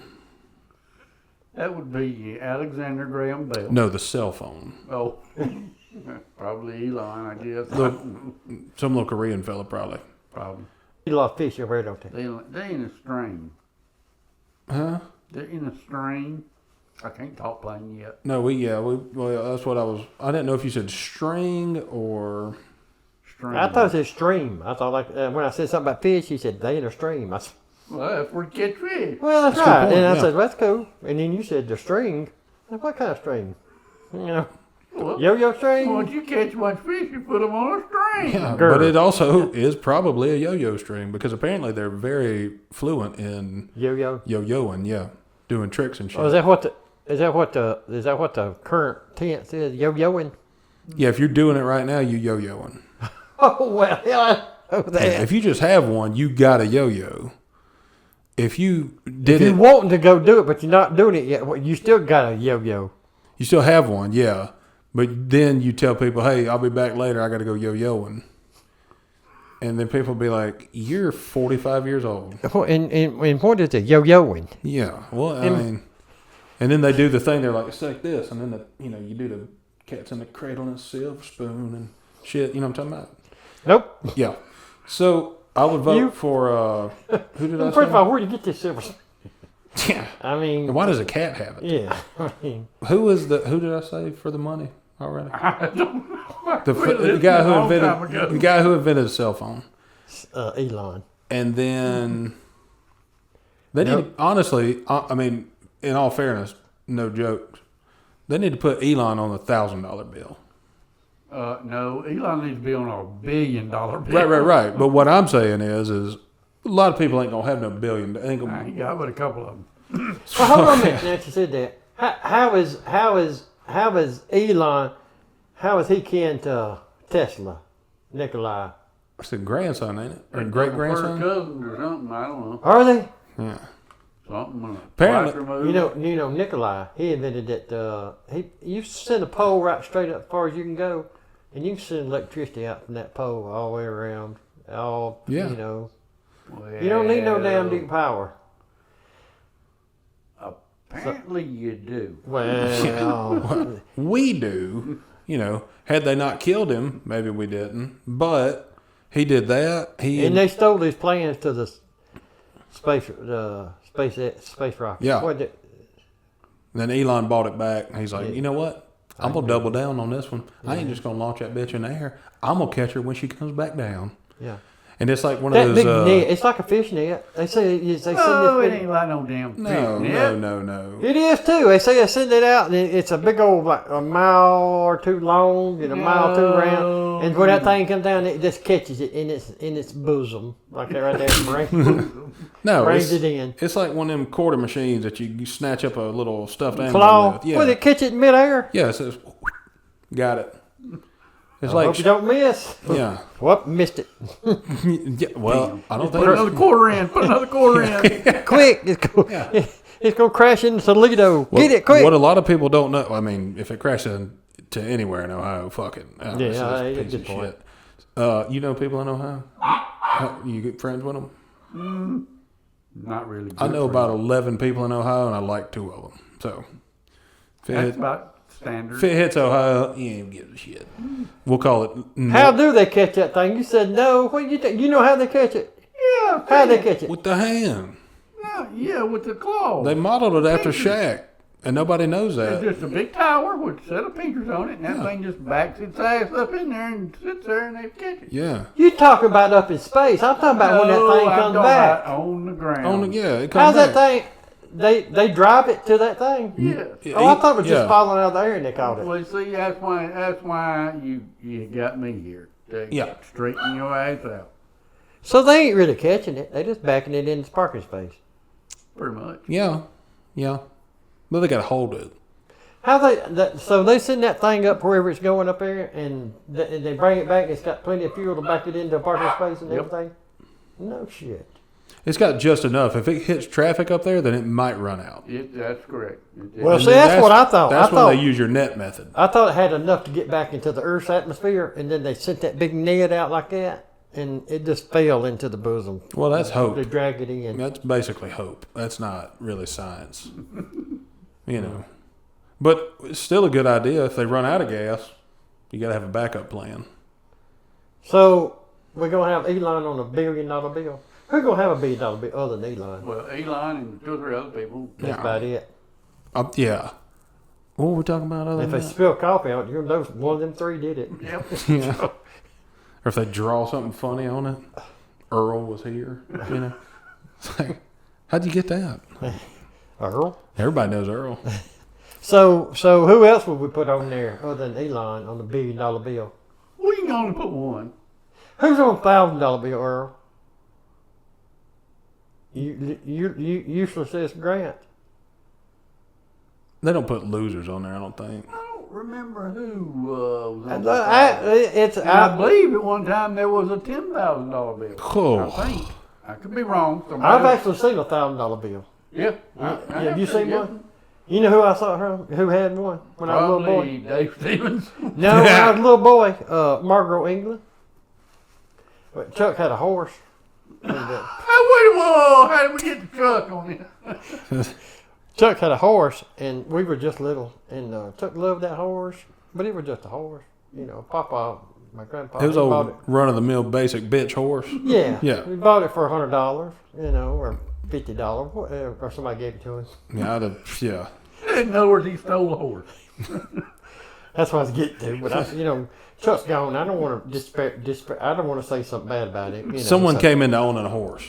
S3: That would be Alexander Graham Bell.
S1: No, the cell phone.
S3: Oh, probably Elon, I guess.
S1: Some little Korean fella, probably.
S3: Probably.
S2: You love fish over there, don't they?
S3: They in a stream.
S1: Huh?
S3: They're in a stream. I can't talk plain yet.
S1: No, well, that's what I didn't know if you said string or.
S3: Stream.
S2: I thought it said stream. I thought like when I said something about fish, he said they in a stream. I said,
S3: Well, that's where you catch fish.
S2: well, that's
S1: That's a good
S2: right.
S1: point,
S2: And I
S1: yeah.
S2: said, that's cool. And then you said the string. I said, what kind of string? You know,
S3: Well,
S2: yo-yo string?
S3: once you catch one fish, you put them on a string.
S1: Yeah,
S2: Girl.
S1: but it also is probably a yo-yo string because apparently they're very fluent in
S2: Yo-yo.
S1: yo-yoing, yeah, doing tricks and shit.
S2: Oh, is that what the current tense is? Yo-yoing?
S1: Yeah, if you're doing it right now, you yo-yoing.
S2: Oh, well, yeah, I know that.
S1: If you just have one, you got a yo-yo. If you did
S2: If
S1: it,
S2: you're wanting to go do it, but you're not doing it yet, well, you still got a yo-yo.
S1: you still have one, yeah. But then you tell people, hey, I'll be back later. I got to go yo-yoing. And then people be like, you're 45 years old.
S2: And what is it? Yo-yoing.
S1: Yeah. Well, I mean, and then they do the thing. They're like, it's like this. And then, you do the cats in the cradle and a silver spoon and shit. You know what I'm talking about?
S2: Nope.
S1: Yeah. So I would vote
S2: You-
S1: for, who did I say?
S2: First of all, where do you get this silver?
S1: Yeah.
S2: I mean,
S1: And why does a cat have it?
S2: yeah. I mean,
S1: Who did I say for the money already?
S3: I don't know.
S1: The guy who invented the cell phone.
S2: Elon.
S1: And then they need
S2: Nope.
S1: to, honestly, I mean, in all fairness, no jokes, they need to put Elon on the $1,000 bill.
S3: No, Elon needs to be on a $1 billion bill.
S1: Right. But what I'm saying is a lot of people ain't gonna have no billion. Ain't
S3: I
S1: gonna,
S3: ain't got but a couple of them.
S2: Well, hold on a minute. Now that you said that, how is Elon? How is he kin to Tesla, Nikolai?
S1: it's a grandson, ain't it? Or great
S3: First
S1: grandson?
S3: cousins or something. I don't know.
S2: Are they?
S1: Yeah.
S3: Something.
S1: Apparently-
S3: Black removal.
S2: You know Nikolai. He invented that. You send a pole right straight up as far as you can go, and you can send electricity out from that pole all the way around. All
S1: Yeah.
S2: you know. You don't need no damn deep power.
S3: Apparently you do.
S2: Well,
S1: We do. Had they not killed him, maybe we didn't. But he did that.
S2: and they stole his plans to the space rocket.
S1: Yeah.
S2: What did-
S1: Then Elon bought it back. And he's like,
S2: Yeah.
S1: you know what? I'm going to double down on this one. I ain't just going to launch that bitch in the air. I'm going to catch her when she comes back down.
S2: yeah.
S1: And it's like one
S2: That
S1: of
S2: big
S1: those.
S2: net. It's like a fish net. They say they send
S3: Oh,
S2: this
S3: it
S2: big-
S3: ain't like no damn fish
S1: No.
S3: net.
S2: It is too. They say they send it out, and it's a big old like a mile or two long and a mile or two round. And when that thing comes down, it just catches it in its bosom, like that right there.
S1: No,
S2: Brings
S1: it's,
S2: it in.
S1: it's like one of them quarter machines that you snatch up a little stuffed animal
S2: Claw.
S1: with. Yeah.
S2: Will it catch it in midair?
S1: Yeah, it says, got it. It's
S2: I
S1: like,
S2: hope you don't miss.
S1: yeah.
S2: Whoop, missed it.
S1: Yeah. Well, I don't
S3: Put
S1: think.
S3: another quarter in. Put another quarter in.
S2: Quick. It's going to crash into Toledo. Get it quick.
S1: What a lot of people don't know. I mean, if it crashes to anywhere in Ohio, fuck it.
S2: Yeah,
S1: it's just a
S2: that's a
S1: piece
S2: good
S1: of
S2: point.
S1: shit. You know people in Ohio? You get friends with them?
S3: Not really.
S1: I know about 11 people in Ohio, and I like 2 of them. So, if
S3: That's
S1: it,
S3: about standard.
S1: If it hits Ohio, you ain't give a shit. We'll call it.
S2: How do they catch that thing? You said no. What do you think? You know how they catch it?
S3: Yeah.
S2: How they catch it?
S1: with the hand.
S3: Yeah, with the claw.
S1: They modeled it after Shaq, and nobody knows
S3: It's
S1: that.
S3: just a big tower with a set of pincers on it, and that thing just backs its ass up in there and sits there, and they catch it.
S1: Yeah.
S2: You talking about up in space? I'm talking about when that thing
S3: I'm
S2: comes
S3: talking
S2: back.
S3: about on the ground.
S1: It comes
S2: How's
S1: back.
S2: that thing? They drive it to that thing.
S3: Yeah.
S1: Yeah,
S2: Oh, I thought it was
S1: yeah.
S2: just falling out of the air and they caught it.
S3: Well, see, that's why you got me here to
S1: Yeah.
S3: straighten your ass out,
S2: So they ain't really catching it. They just backing it into parking space.
S3: pretty much.
S1: Yeah. But they got to hold it.
S2: How so they send that thing up wherever it's going up there, and they bring it back. It's got plenty of fuel to back it into a parking space and
S3: Yep.
S2: everything. No shit.
S1: It's got just enough. If it hits traffic up there, then it might run out.
S3: That's correct.
S2: Well,
S1: And
S2: see,
S1: then
S2: that's what I thought.
S1: That's
S2: I thought
S1: when they use your net method.
S2: I thought it had enough to get back into the Earth's atmosphere, and then they sent that big net out like that, and it just fell into the bosom.
S1: Well, that's hope.
S2: They drag it in.
S1: That's basically hope. That's not really science. But it's still a good idea. If they run out of gas, you got to have a backup plan.
S2: So we're gonna have Elon on $1 billion bill. Who's gonna have $1 billion bill other than Elon?
S3: Well, Elon and 2 or 3 other people.
S2: That's about it.
S1: Yeah. What were we talking about other
S2: If
S1: than
S2: they
S1: that?
S2: spill coffee out, you know one of them 3 did it.
S3: Yep.
S1: Yeah. Or if they draw something funny on it. Earl was here. It's like, how'd you get that?
S2: Earl.
S1: Everybody knows Earl.
S2: So who else would we put on there other than Elon on the $1 billion bill?
S3: We can only put one.
S2: Who's on $1,000 bill, Earl? You useless as Grant.
S1: They don't put losers on there, I don't think.
S3: I don't remember who was on
S2: I
S3: I believe at one time there was a $10,000 bill.
S1: Cool.
S3: I think. I could be wrong.
S2: I've actually seen a $1,000 bill.
S3: Yeah.
S2: Have you seen one? You know who I saw her? Who had one when I was a little boy?
S3: Probably Dave Stevens.
S2: No, when I was a little boy, Margot England. But Chuck had a horse. And,
S3: Hey, wait a minute. How did we get the truck on it?
S2: Chuck had a horse, and we were just little. And Chuck loved that horse, but it was just a horse. You know, Papa, my grandpa,
S1: It was
S2: he bought
S1: old run-of-the-mill basic bitch horse.
S2: Yeah.
S1: Yeah.
S2: We bought it for $100, or $50, or somebody gave it to us.
S1: Yeah.
S3: I didn't know where he stole the horse.
S2: That's what I was getting to. But Chuck's gone. I don't want to I don't want to say something bad about him.
S1: Someone came into owning a horse.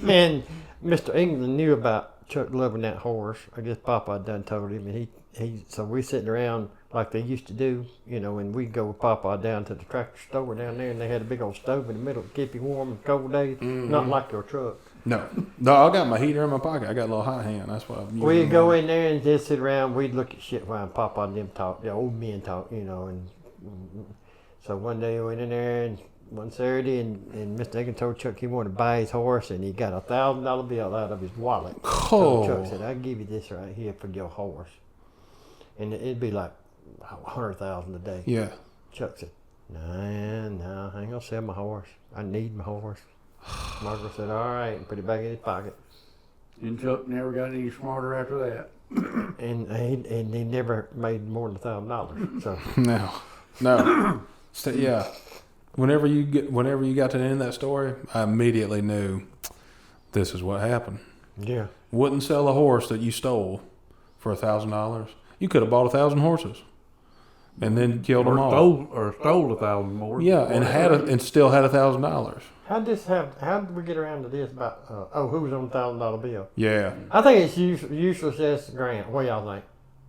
S2: And Mr. England knew about Chuck loving that horse. I guess Papa had done told him, and so we sitting around like they used to do, and we'd go with Papa down to the tractor store down there, and they had a big old stove in the middle to keep you warm in cold days. Not like your truck.
S1: No, I got my heater in my pocket. I got a little hot hand. That's what I'm using.
S2: We'd go in there and just sit around. We'd look at shit while Papa and them talk, the old men talk, and so one day we went in there and one Saturday, and Mr. England told Chuck he wanted to buy his horse, and he got a $1,000 bill out of his wallet. So Chuck said, "I'll give you this right here for your horse," and it'd be like $100,000 a day.
S1: Yeah.
S2: Chuck said, "No, I ain't gonna sell my horse. I need my horse." Margaret said, "All right," and put it back in his pocket.
S3: And Chuck never got any smarter after that.
S2: And he never made more than $1,000. So
S1: No. So, yeah. Whenever you got to the end of that story, I immediately knew this is what happened.
S2: yeah,
S1: Wouldn't sell a horse that you stole for $1,000. You could have bought 1,000 horses, and then killed them all.
S3: Stole 1,000 more.
S1: Yeah, and still had $1,000.
S2: how did we get around to this about who was on $1,000 bill?
S1: Yeah.
S2: I think it's useless as Grant. What y'all think?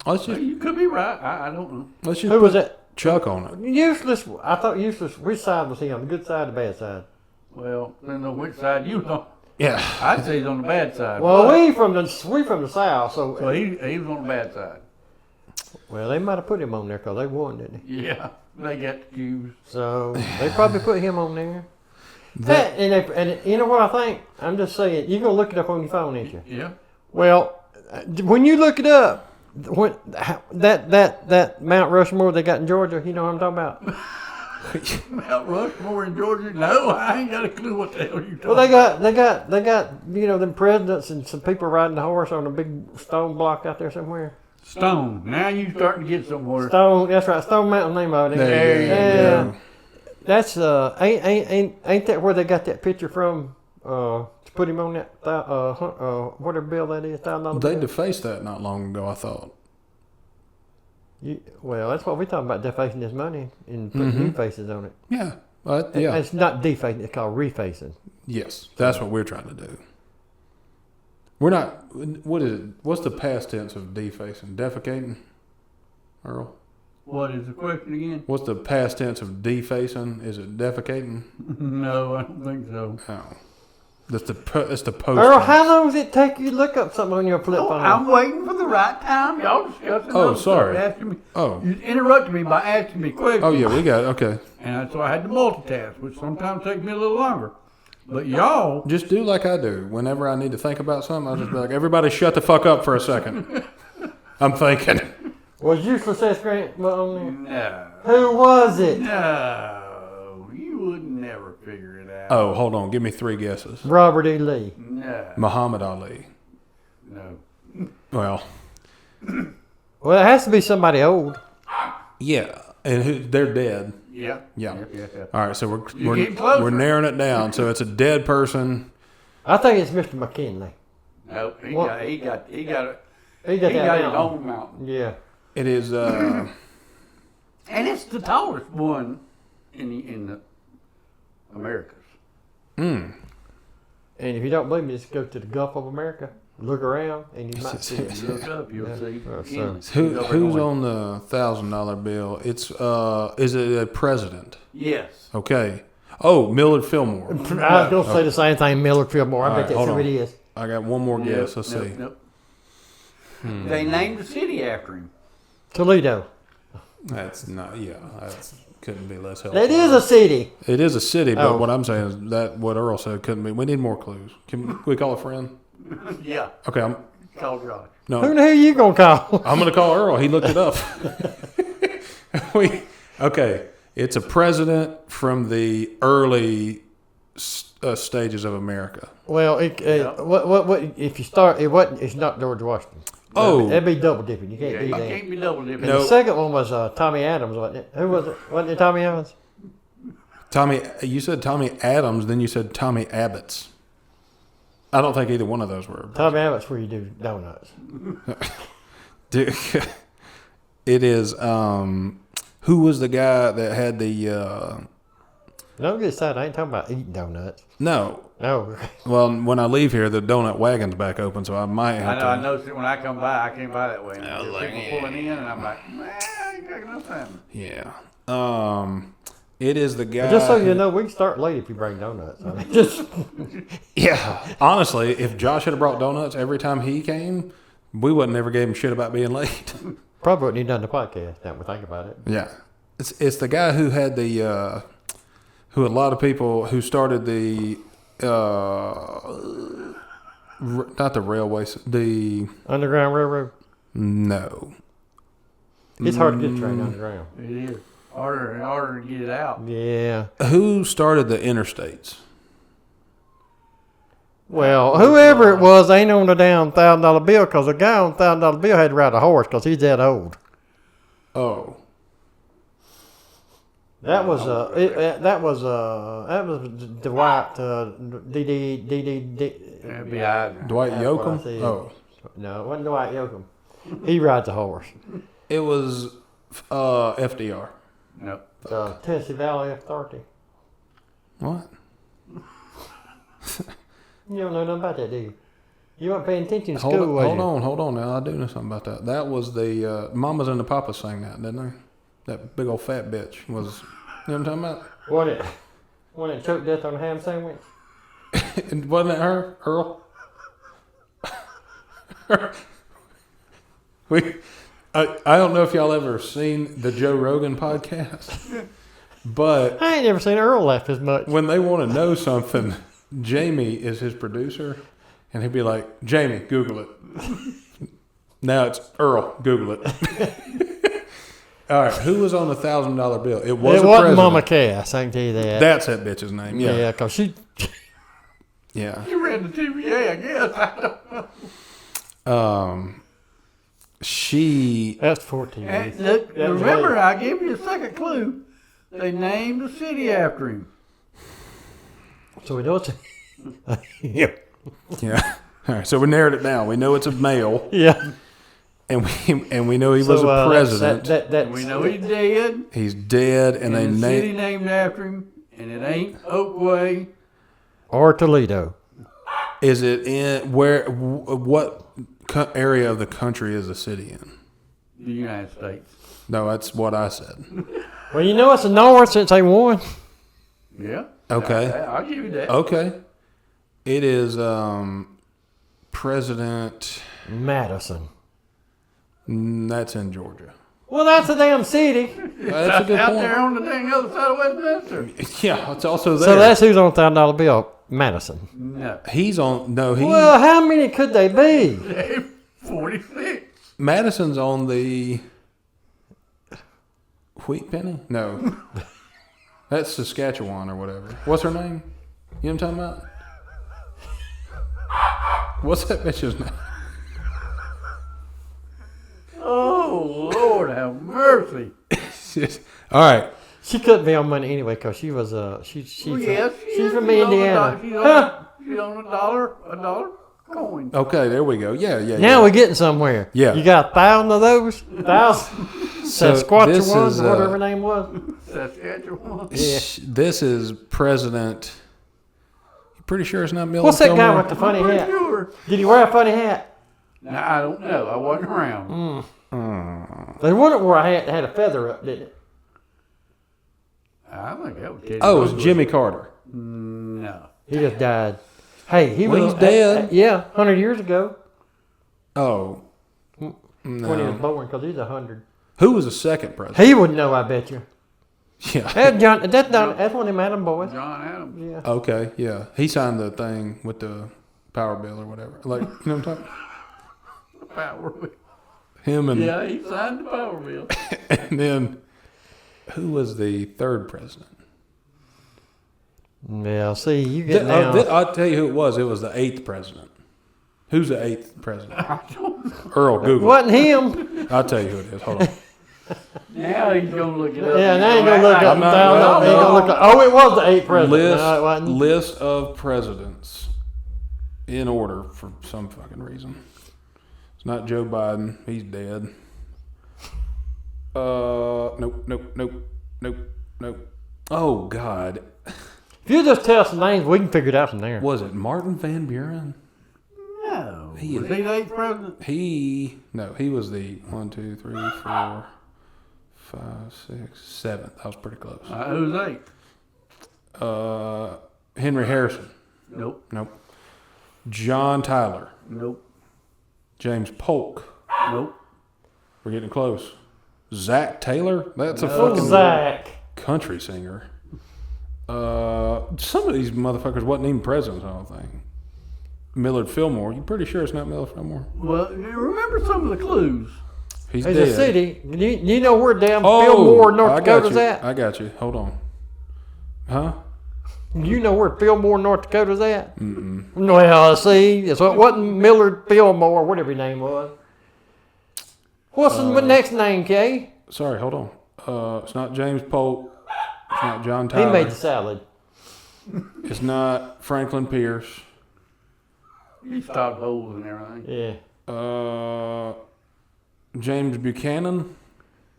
S1: Let's just
S3: You could be right. I don't know.
S2: Who was it?
S1: Chuck on it.
S2: Useless. I thought useless. Which side was he on? The good side or the bad side?
S3: Well, I don't know which side you on.
S1: Yeah.
S3: I'd say he's on the bad side.
S2: Well,
S3: but-
S2: we from the south, so
S3: he was on the bad side.
S2: well they might have put him on there because they won, didn't they?
S3: Yeah, they got the cues.
S2: So they probably put him on there. And you know what I think? I'm just saying, you're gonna look it up on your phone, ain't you?
S3: Yeah.
S2: Well, when you look it up, that Mount Rushmore they got in Georgia, you know what I'm talking about?
S3: Mount Rushmore in Georgia? No, I ain't got a clue what the hell you're talking
S2: Well, they got them presidents and some people riding the horse on a big stone block out there somewhere.
S3: Stone. Now you starting to get somewhere.
S2: Stone. That's right. Stone Mountain name of it.
S1: There you
S2: Yeah.
S1: go.
S2: That's ain't that where they got that picture from? To put him on that whatever bill that is, $1,000
S1: They
S2: bill.
S1: defaced that not long ago, I thought.
S2: Well, that's what we talking about, defacing this money and putting new faces on it.
S1: Yeah. Yeah.
S2: It's not defacing; it's called refacing.
S1: Yes. That's what we're trying to do. We're not. What is it? What's the past tense of defacing? Defecating? Earl?
S3: What is the question again?
S1: What's the past tense of defacing? Is it defecating?
S3: No, I don't think so.
S1: Oh. That's the post.
S2: Earl, how long does it take you to look up something on your flip phone?
S3: I'm waiting for the right time. Y'all discussing.
S1: Oh,
S3: other stuff,
S1: sorry.
S3: asking me.
S1: Oh.
S3: You interrupted me by asking me questions.
S1: Oh, yeah, we got it. Okay.
S3: And so I had to multitask, which sometimes takes me a little longer. But y'all,
S1: Just do like I do. Whenever I need to think about something, I'll just be like, everybody shut the fuck up for a second. I'm thinking.
S2: Was useless S. Grant on there?
S3: no,
S2: Who was it?
S3: no, you would never figure it out.
S1: Oh, hold on. Give me 3 guesses.
S2: Robert E. Lee.
S3: No,
S1: Muhammad Ali.
S3: no.
S1: Well,
S2: Well, it has to be somebody old.
S1: yeah. And they're dead.
S3: Yeah.
S1: Yeah.
S3: Yeah.
S1: All right, so
S3: You're getting closer.
S1: we're narrowing it down. So it's a dead person.
S2: I think it's Mr. McKinley.
S3: No, he
S2: What?
S3: got it.
S2: He
S3: He
S2: got
S3: got
S2: that
S3: his
S2: mountain.
S3: own mountain,
S2: Yeah.
S1: It is.
S3: and it's the tallest one in the Americas.
S2: And if you don't believe me, just go to the Gulf of America, look around, and you might see it.
S3: Look up, you'll see.
S1: Who's on the $1,000 bill? It's is it a president?
S3: Yes.
S1: Okay. Oh, Millard Fillmore.
S2: I was going to say the same thing, Millard Fillmore. I
S1: All
S2: bet
S1: right,
S2: that's
S1: hold
S2: who
S1: on.
S2: it is.
S1: I got one more guess. Let's
S3: Nope,
S1: see.
S3: nope. They named the city after him.
S2: Toledo.
S1: That's not. Yeah, that couldn't be less helpful.
S2: That is a city.
S1: It is a city, but
S2: Oh.
S1: what I'm saying is that what Earl said couldn't be. We need more clues. Can we call a friend?
S3: Yeah.
S1: Okay,
S3: Call Josh.
S2: Who
S1: no.
S2: the hell you going to call?
S1: I'm going to call Earl. He looked it up. Okay, it's a president from the early stages of America.
S2: Well, what if you start, it's not George Washington.
S1: Oh.
S2: That'd be double dipping. You can't
S3: Yeah,
S2: do
S3: you
S2: that.
S3: can't be double dipping.
S2: And
S1: No.
S2: the second one was Tommy Adams, wasn't it? Who was it? Wasn't it Tommy Adams?
S1: Tommy, you said Tommy Adams, then you said Tommy Abbott's. I don't think either one of those were.
S2: Tommy Abbott's where you do donuts.
S1: Dude, it is. Who was the guy that had the?
S2: Don't get excited. I ain't talking about eating donuts.
S1: No.
S2: No.
S1: Well, when I leave here, the donut wagon's back open, so I might have
S3: I
S1: to.
S3: noticed it when I come by. I came by that way. And
S1: I was
S3: there's
S1: like,
S3: people pulling in, and I'm like, man, I ain't got enough time.
S1: Yeah. It is the guy.
S2: Just so you know, we can start late if you bring donuts. I mean, just
S1: Yeah. Honestly, if Josh had brought donuts every time he came, we wouldn't ever gave him shit about being late.
S2: probably wouldn't have done the podcast. Now we think about it.
S1: Yeah. It's the guy who had the who a lot of people who started the not the railways, the
S2: Underground Railroad.
S1: no.
S2: It's hard to get a train underground.
S3: It is harder to get it out.
S2: Yeah.
S1: Who started the interstates?
S2: Well, whoever it was ain't on the damn $1,000 bill because the guy on the $1,000 bill had to ride a horse because he's that old.
S1: Oh.
S2: That was Dwight
S3: FBI.
S1: Dwight
S2: That's what I
S1: Yoakam?
S2: said.
S1: Oh.
S2: No, it wasn't Dwight Yoakam. He rides a horse.
S1: It was FDR.
S3: Nope.
S2: Tennessee Valley Authority.
S1: What?
S2: You don't know nothing about that, do you? You weren't paying attention in school, was you?
S1: Hold on now. I do know something about that. That was the Mamas and the Papas sang that, didn't they? That big old fat bitch was. You know what I'm talking about?
S2: When it choked death on a ham sandwich?
S1: And wasn't it her, Earl? I don't know if y'all ever seen the Joe Rogan podcast, but
S2: I ain't never seen Earl laugh as much.
S1: when they want to know something, Jamie is his producer, and he'd be like, "Jamie, Google it." Now it's Earl, Google it. All right, who was on the $1,000 bill? It was
S2: It
S1: a
S2: wasn't
S1: president.
S2: Mama Cass, I can tell you that.
S1: That's that bitch's name. Yeah,
S2: Yeah, because she...
S1: yeah.
S3: You read the TVA, I guess. I don't know.
S2: That's 14.
S3: And
S2: That's
S3: remember,
S2: late.
S3: I gave you a second clue. They named the city after him.
S2: So we know it's. Yeah.
S1: Yeah. All right. So we narrowed it down. We know it's a male,
S2: Yeah.
S1: and we know he was a president.
S3: We know he's dead.
S1: He's dead, and they
S3: the city
S1: named.
S3: named after him, and it ain't Oakway.
S2: Or Toledo.
S1: Is it in where? What area of the country is the city in?
S3: The United States.
S1: No, that's what I said.
S2: Well, you know it's the North since they won.
S3: Yeah.
S1: Okay.
S3: I'll give you that.
S1: Okay. It is President.
S2: Madison.
S1: That's in Georgia.
S2: Well, that's a damn city.
S1: That's a good
S3: Out
S1: point.
S3: there on the dang other side of Westminster.
S1: Yeah, it's also there.
S2: So that's who's on $1,000 bill. Madison.
S3: No.
S1: He's on. No, he.
S2: Well, how many could they be?
S3: 46.
S1: Madison's on the wheat penny. No, that's Saskatchewan or whatever. What's her name? You know what I'm talking about? What's that bitch's name?
S3: Oh, Lord have mercy.
S1: All right.
S2: She couldn't be on money anyway because she was she's
S3: Well, yes,
S2: she's from Indiana.
S3: She's on a dollar coin.
S1: Okay, there we go. Yeah.
S2: Now we're getting somewhere.
S1: Yeah.
S2: You got 1,000 of those? 1,000?
S1: So
S2: Sasquatch
S1: this
S2: ones,
S1: is,
S2: or whatever her name was.
S3: Saskatchewan.
S2: Yeah.
S1: This is President. You pretty sure it's not Milton
S2: What's that guy
S1: Fillmore?
S2: with the funny hat?
S3: Sure.
S2: Did he wear a funny hat?
S3: Now, I don't know. I wasn't around.
S2: They wouldn't wear a hat that had a feather up, did it?
S3: I think that was Teddy
S1: Oh, it's
S3: Roosevelt.
S1: Jimmy Carter.
S3: No.
S2: He just died. Hey, he
S1: Well,
S2: was
S1: he's dead.
S2: yeah, 100 years ago
S1: Oh,
S2: when he was
S1: no.
S2: born, because he's 100.
S1: Who was the second president?
S2: He wouldn't know, I bet you.
S1: Yeah.
S2: That's one of them Adam boys.
S3: John Adams.
S2: Yeah.
S1: Okay, yeah. He signed the thing with the power bill or whatever. Like, you know what I'm talking?
S3: Power bill.
S1: Him and
S3: Yeah, he signed the power bill.
S1: and then who was the third president?
S2: Yeah, see, you get now.
S1: I'll tell you who it was. It was the eighth president. Who's the eighth president? Earl Google.
S2: Wasn't him.
S1: I'll tell you who it is. Hold on.
S3: Now he's going to look it up.
S2: Yeah, now you gonna look up.
S1: I'm not-
S2: He gonna look up. Oh, it was the 8th president.
S1: List,
S2: No, it wasn't.
S1: list of presidents in order for some fucking reason. It's not Joe Biden. He's dead. Nope. Oh, God.
S2: If you just tell us the names, we can figure it out from there.
S1: Was it Martin Van Buren?
S3: No. Was he
S1: is-
S3: the 8th president?
S1: He was the 1, 2, 3, 4, 5, 6, 7th. I was pretty close.
S3: Who's 8th?
S1: Henry Harrison.
S3: Nope.
S1: Nope. John Tyler.
S3: Nope.
S1: James Polk.
S3: Nope.
S1: We're getting close. Zach Taylor. That's a
S2: Oh,
S1: fucking
S2: Zach.
S1: country singer. Some of these motherfuckers wasn't even presidents, I don't think. Millard Fillmore. You pretty sure it's not Millard Fillmore?
S3: Well, you remember some of the clues.
S1: He's
S2: There's
S1: dead.
S2: a city. You know where damn
S1: Oh,
S2: Fillmore, North
S1: I got
S2: Dakota's
S1: you.
S2: at?
S1: I got you. Hold on. Huh?
S2: You know where Fillmore, North Dakota's at? Mm-mm. Well, see, so it wasn't Millard Fillmore, whatever his name was. What's the next name, Kay?
S1: Sorry, hold on. It's not James Polk. It's not John Tyler.
S2: He made the salad.
S1: It's not Franklin Pierce.
S3: He stopped holes and everything.
S2: Yeah.
S1: James Buchanan.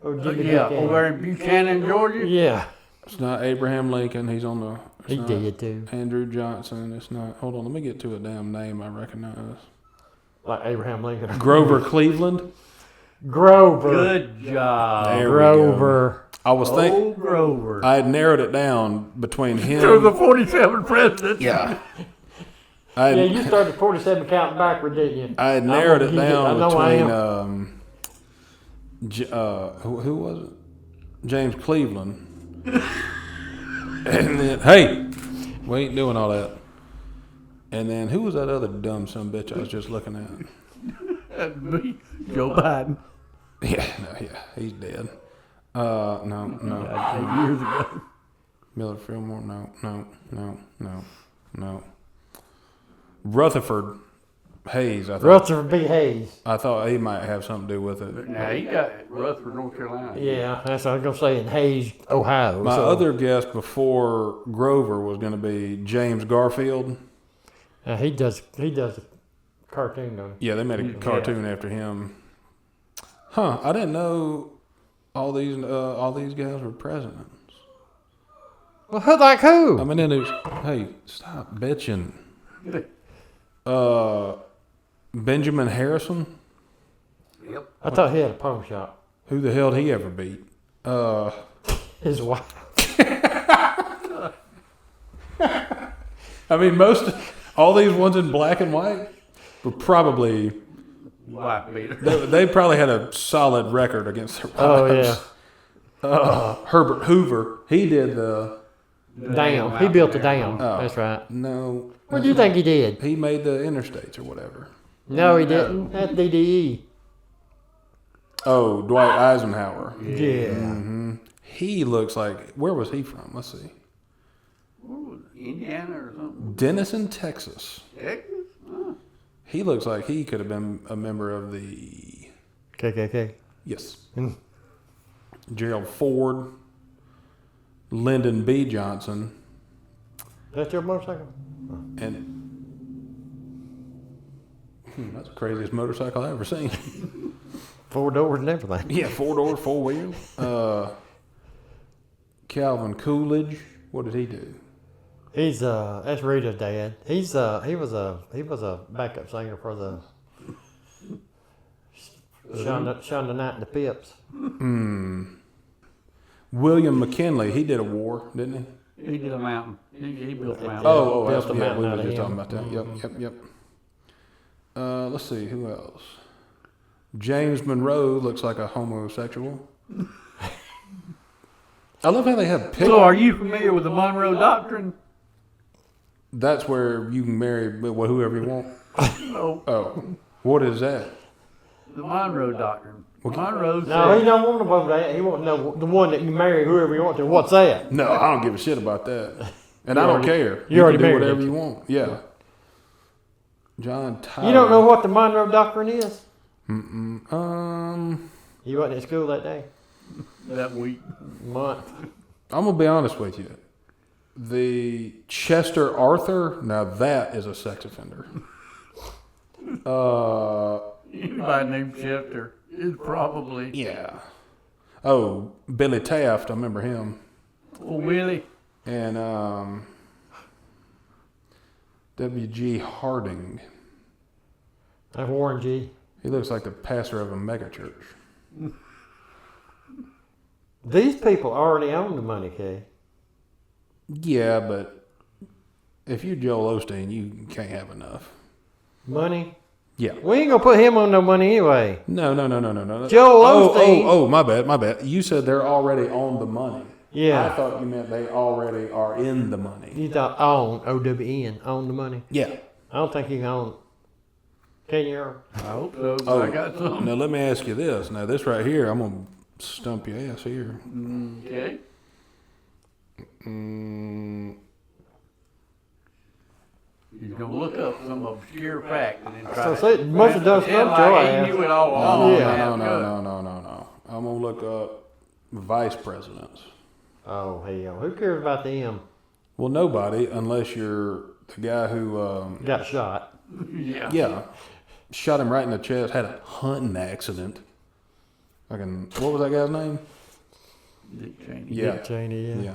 S2: Oh, Jimmy
S3: Yeah,
S2: Buchanan.
S3: over in Buchanan, Georgia.
S2: Yeah.
S1: It's not Abraham Lincoln. He's on the. It's
S2: He
S1: not
S2: did too.
S1: Andrew Johnson. It's not. Hold on. Let me get to a damn name I recognize.
S2: Like Abraham Lincoln.
S1: Grover Cleveland.
S2: Grover.
S3: Good job.
S1: There we
S2: Grover.
S1: I was thinking.
S3: Old Grover.
S1: I had narrowed it down between him.
S3: To the 47th president.
S1: Yeah. I
S2: Yeah,
S1: had,
S2: you started 47 counting backward, didn't you?
S1: I had narrowed it
S2: I
S1: down
S2: know I
S1: between who was it? James Cleveland. And then hey, we ain't doing all that. And then who was that other dumb son of a bitch I was just looking at?
S3: That'd be Joe Biden.
S1: Yeah, he's dead. No.
S3: 8 years ago.
S1: Millard Fillmore, no. Rutherford. Hayes. I thought.
S2: Rutherford B. Hayes.
S1: I thought he might have something to do with it.
S3: Now he got Rutherford, North Carolina.
S2: Yeah, that's what I was gonna say in Hayes, Ohio.
S1: My other guess before Grover was going to be James Garfield.
S2: He does a cartoon, don't he?
S1: Yeah, they made a cartoon after him. Huh? I didn't know all these guys were presidents.
S2: Well, who like who?
S1: I mean, then there's, hey, stop bitching. Benjamin Harrison.
S3: Yep.
S2: I thought he had a pawn shop.
S1: Who the hell did he ever beat?
S2: His wife.
S1: I mean, all these ones in black and white were probably
S3: White beater.
S1: they probably had a solid record against their
S2: Oh
S1: wives.
S2: yeah.
S1: Herbert Hoover, he did the
S2: Dam. He built the dam.
S1: Oh.
S2: That's right.
S1: no.
S2: What do you think he did?
S1: He made the interstates or whatever.
S2: No, he didn't. That's DDE.
S1: Oh, Dwight Eisenhower.
S2: Yeah.
S1: Hmm. He looks like, where was he from? Let's see.
S3: Indiana or something.
S1: Denison, Texas.
S3: Texas? Huh.
S1: He looks like he could have been a member of the
S2: KKK.
S1: yes.
S2: Mm.
S1: Gerald Ford, Lyndon B. Johnson,
S2: That's your motorcycle?
S1: and that's the craziest motorcycle I've ever seen.
S2: 4 doors and everything.
S1: Yeah, 4-door, 4-wheel. Calvin Coolidge, what did he do?
S2: He's that's Rita's dad. He was a backup singer for the Shonda Knight and the Pips.
S1: William McKinley, he did a war, didn't he?
S3: He did a mountain. He built a mountain.
S1: Oh,
S2: built
S1: that's,
S2: the
S1: yeah,
S2: mountain
S1: we
S2: out
S1: were
S2: of
S1: just
S2: him.
S1: talking about that. Yep. Let's see, who else? James Monroe looks like a homosexual. I love how they have pictures.
S3: So, are you familiar with the Monroe Doctrine?
S1: That's where you can marry whoever you want.
S3: No.
S1: Oh, what is that?
S3: The Monroe Doctrine. Monroe said,
S2: No, he don't want to know that. He want to know the one that you marry whoever you want to. What's that?
S1: No, I don't give a shit about that, and
S2: You
S1: I don't
S2: already-
S1: care.
S2: you already
S1: can do
S2: married,
S1: whatever
S2: didn't
S1: you want. Yeah. John Tyler.
S2: You don't know what the Monroe Doctrine is?
S1: Mm-mm.
S2: You wasn't at school that day?
S3: that week.
S2: Month.
S1: I'm gonna be honest with you. The Chester Arthur. Now that is a sex offender.
S3: Anybody named Chester is probably.
S1: Yeah. Oh, Billy Taft. I remember him.
S3: Oh, Willie.
S1: And W.G. Harding.
S2: That's Warren G.
S1: He looks like the pastor of a megachurch.
S2: These people already own the money, Kay.
S1: Yeah, but if you're Joel Osteen, you can't have enough.
S2: Money?
S1: Yeah.
S2: We ain't gonna put him on no money anyway.
S1: No.
S2: Joel Osteen.
S1: Oh, my bad. You said they're already on the money.
S2: Yeah.
S1: I thought you meant they already are in the money.
S2: You thought own, O-W-N, own the money.
S1: Yeah.
S2: I don't think you can own. Can you?
S3: I hope so.
S1: Oh,
S3: I got some.
S1: now let me ask you this. Now this right here, I'm gonna stump your ass here.
S3: Okay. He's gonna look up some obscure fact and then try
S2: So
S3: to.
S2: say, most of those
S3: pretend
S2: stuff,
S3: like
S2: Joe
S3: he
S2: asked.
S3: knew it all along.
S2: Yeah.
S1: No. I'm gonna look up vice presidents.
S2: Oh, hell. Who cares about them?
S1: Well, nobody unless you're the guy who
S2: Got shot.
S3: Yeah.
S1: shot him right in the chest, had a hunting accident. What was that guy's name?
S3: Dick Cheney.
S1: Yeah.
S2: Dick Cheney, yeah.
S1: Yeah.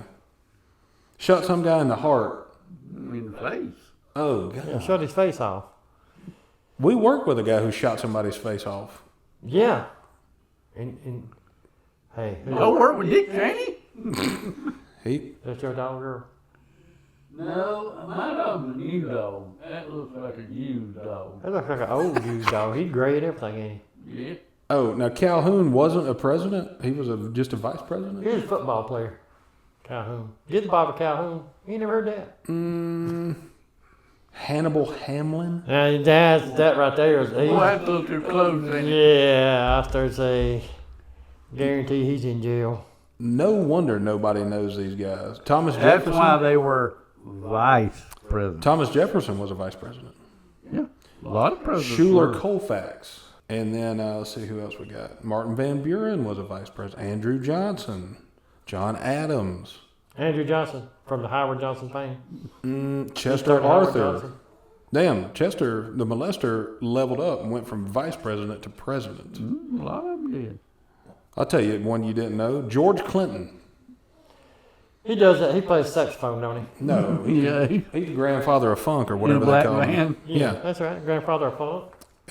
S1: Shot some guy in the heart.
S3: In the face.
S1: Oh, God.
S2: Yeah, shut his face off.
S1: We worked with a guy who shot somebody's face off.
S2: Yeah. And hey,
S3: Don't work with Dick Cheney?
S2: that's your dog, girl?
S3: No, my dog's a new dog. That looks like a used dog.
S2: That looks like an old used dog. He's gray and everything, ain't
S3: Yeah.
S1: Oh, now Calhoun wasn't a president. He was just a vice president.
S2: he? He was a football player. Calhoun. Get the Bobby Calhoun. You ain't never heard that?
S1: Hannibal Hamlin.
S2: That right there is.
S3: Well, that's a little too close. Ain't it?
S2: Yeah, I start to say, guarantee he's in jail.
S1: No wonder nobody knows these guys. Thomas
S3: That's
S1: Jefferson.
S3: why they were vice president.
S1: Thomas Jefferson was a vice president.
S3: Yeah. A lot of presidents.
S1: Schuler
S3: were.
S1: Colfax. And then let's see who else we got. Martin Van Buren was a vice president. Andrew Johnson. John Adams.
S2: Andrew Johnson from the Howard Johnson fame.
S1: Chester
S2: Howard
S1: Arthur.
S2: Johnson.
S1: Damn, Chester, the molester, leveled up and went from vice president to president.
S3: A lot of them did.
S1: I'll tell you one you didn't know. George Clinton.
S2: He does that. He plays saxophone, don't he?
S1: No,
S3: Yeah,
S1: he's the grandfather of funk or
S3: in a
S1: whatever they
S3: black
S1: call him.
S3: van.
S1: Yeah.
S2: That's right. Grandfather of funk.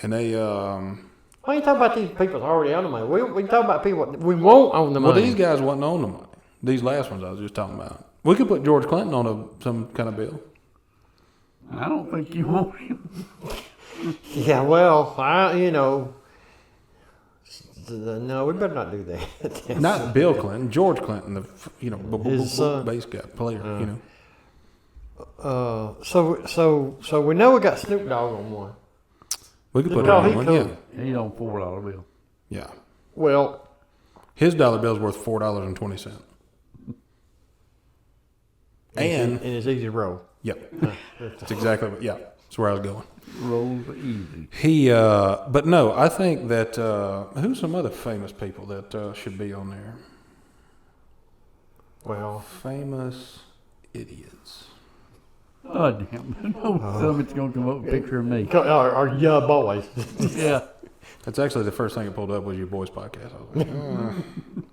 S1: And they,
S2: Why you talking about these people that's already on the money? We talk about people we won't own the
S1: well,
S2: money.
S1: these guys wasn't on the money. These last ones I was just talking about. We could put George Clinton on some kind of bill.
S3: I don't think you want him.
S2: Yeah, well, no, we better not do that.
S1: Not Bill Clinton, George Clinton, the
S2: His son.
S1: bass guy, player.
S2: So we know we got Snoop Dogg on one.
S1: We could put him
S2: Because
S1: on
S2: he
S1: one.
S2: cool.
S1: Yeah,
S3: He's on $4 bill.
S1: yeah.
S2: Well,
S1: His dollar bill's worth $4.20. And
S2: it's easy to roll.
S1: yep, that's exactly what. Yeah, that's where I was going.
S3: Rolls easy.
S1: He, but no, I think that who's some other famous people that should be on there?
S2: Well,
S1: Famous idiots.
S3: Oh, damn. Somebody's going to come up with a picture of me.
S2: our young boys.
S3: Yeah.
S1: That's actually the first thing it pulled up was your boys podcast. I was like,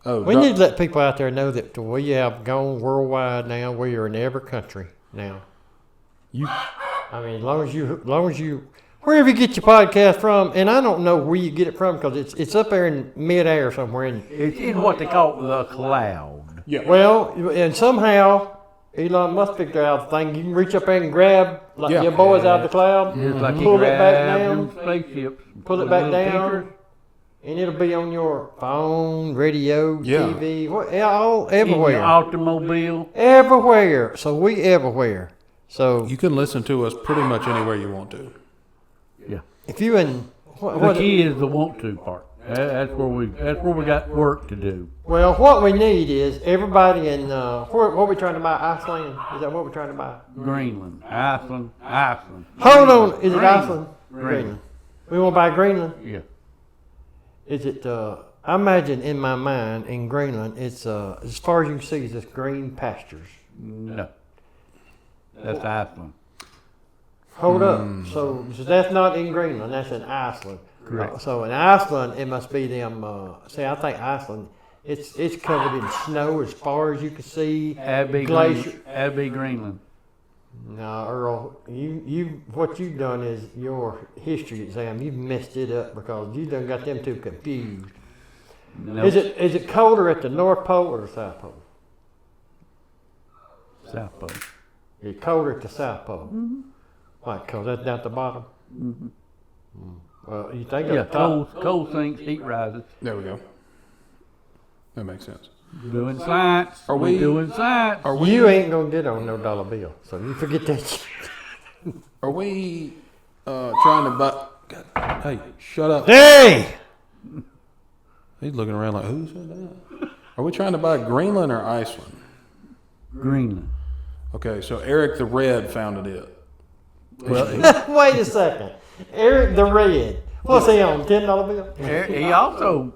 S1: oh,
S2: We need to let people out there know that we have gone worldwide now. We are in every country now.
S1: you.
S2: I mean, as long as you, wherever you get your podcast from, and I don't know where you get it from because it's up there in midair somewhere. And
S3: It's in what they call the cloud.
S1: Yeah.
S2: well, and somehow Elon Musk figured out the thing. You can reach up there and grab like
S1: Yeah.
S2: your boys out of the cloud,
S3: It's like
S2: pull
S3: you
S2: it back
S3: grab
S2: down,
S3: them spaceships.
S2: pull it
S3: with
S2: back
S3: little
S2: down,
S3: pictures.
S2: and it'll be on your phone, radio,
S1: Yeah.
S2: TV, all
S3: In
S2: everywhere,
S3: your automobile.
S2: everywhere. So we everywhere. So
S1: You can listen to us pretty much anywhere you want to.
S3: Yeah.
S2: if you in
S3: The key is the want to part. That's where we got work to do.
S2: well, what we need is everybody in what we trying to buy? Iceland? Is that what we're trying to buy?
S3: Greenland, Iceland.
S2: Hold on, is it
S3: Greenland.
S2: Iceland?
S3: Greenland.
S2: We want to buy Greenland.
S3: Yeah.
S2: Is it? I imagine in my mind in Greenland, it's as far as you can see, it's just green pastures.
S3: No. That's Iceland.
S2: Hold up. So that's not in Greenland. That's in Iceland.
S3: Correct.
S2: So in Iceland, it must be them. See, I think Iceland. It's covered in snow as far as you can see.
S3: That'd be
S2: Glacier.
S3: That'd be Greenland.
S2: No, Earl, what you've done is your history exam. You've messed it up because you done got them two confused.
S3: No.
S2: Is it colder at the North Pole or the South Pole?
S3: South Pole.
S2: It's colder at the South Pole. Mm-hmm. Why? Because that's down at the bottom. Mm-hmm. Well, you think
S3: Yeah,
S2: at the top.
S3: cold sinks, heat rises.
S1: There we go. That makes sense.
S3: Doing science.
S1: Are we-
S3: doing science?
S1: Are we?
S2: You ain't gonna get on no dollar bill, so you forget that.
S1: Are we trying to buy? God, hey, shut up.
S2: Hey!
S1: He's looking around like, who said that? Are we trying to buy Greenland or Iceland?
S3: Greenland.
S1: Okay, so Eric the Red founded it.
S3: Well,
S2: Wait a second. Eric the Red. What's he on? $10 bill?
S3: he also,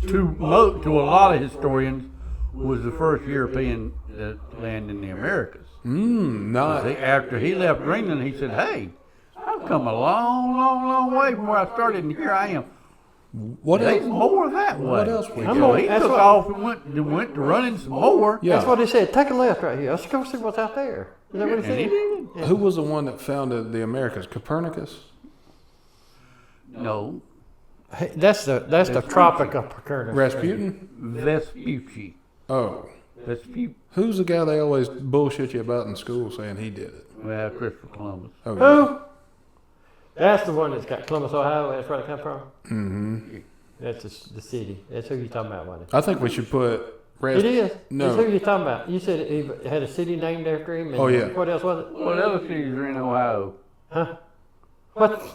S3: to a lot of historians, was the first European that landed in the Americas.
S1: Not.
S3: After he left Greenland, he said, "Hey, I've come a long, long, long way from where I started, and here I am."
S1: What
S3: There's
S1: else?
S3: more that way.
S1: What else we
S3: So
S1: got?
S3: he
S2: That's
S3: took
S2: what-
S3: off and went to running some more.
S1: Yeah.
S2: That's what he said. Take a left right here. Let's go see what's out there. Is that what he
S3: And he
S2: said?
S3: did.
S1: Who was the one that founded the Americas? Copernicus?
S3: No,
S2: Hey, that's the Tropic of Copernicus.
S1: Rasputin?
S3: Vespucci.
S1: Oh.
S3: Vespucci.
S1: Who's the guy they always bullshit you about in school saying he did it?
S3: Well, Christopher Columbus.
S1: Oh, yeah.
S2: Who? That's the one that's got Columbus, Ohio. That's where it come from.
S1: Mm-hmm.
S2: That's the city. That's who you're talking about, wasn't
S1: I think we should put
S2: it? It is.
S1: No.
S2: It's who you're talking about. You said it had a city named after him. And
S1: Oh, yeah.
S2: What else was it?
S3: What other cities are in Ohio?
S2: Huh? What?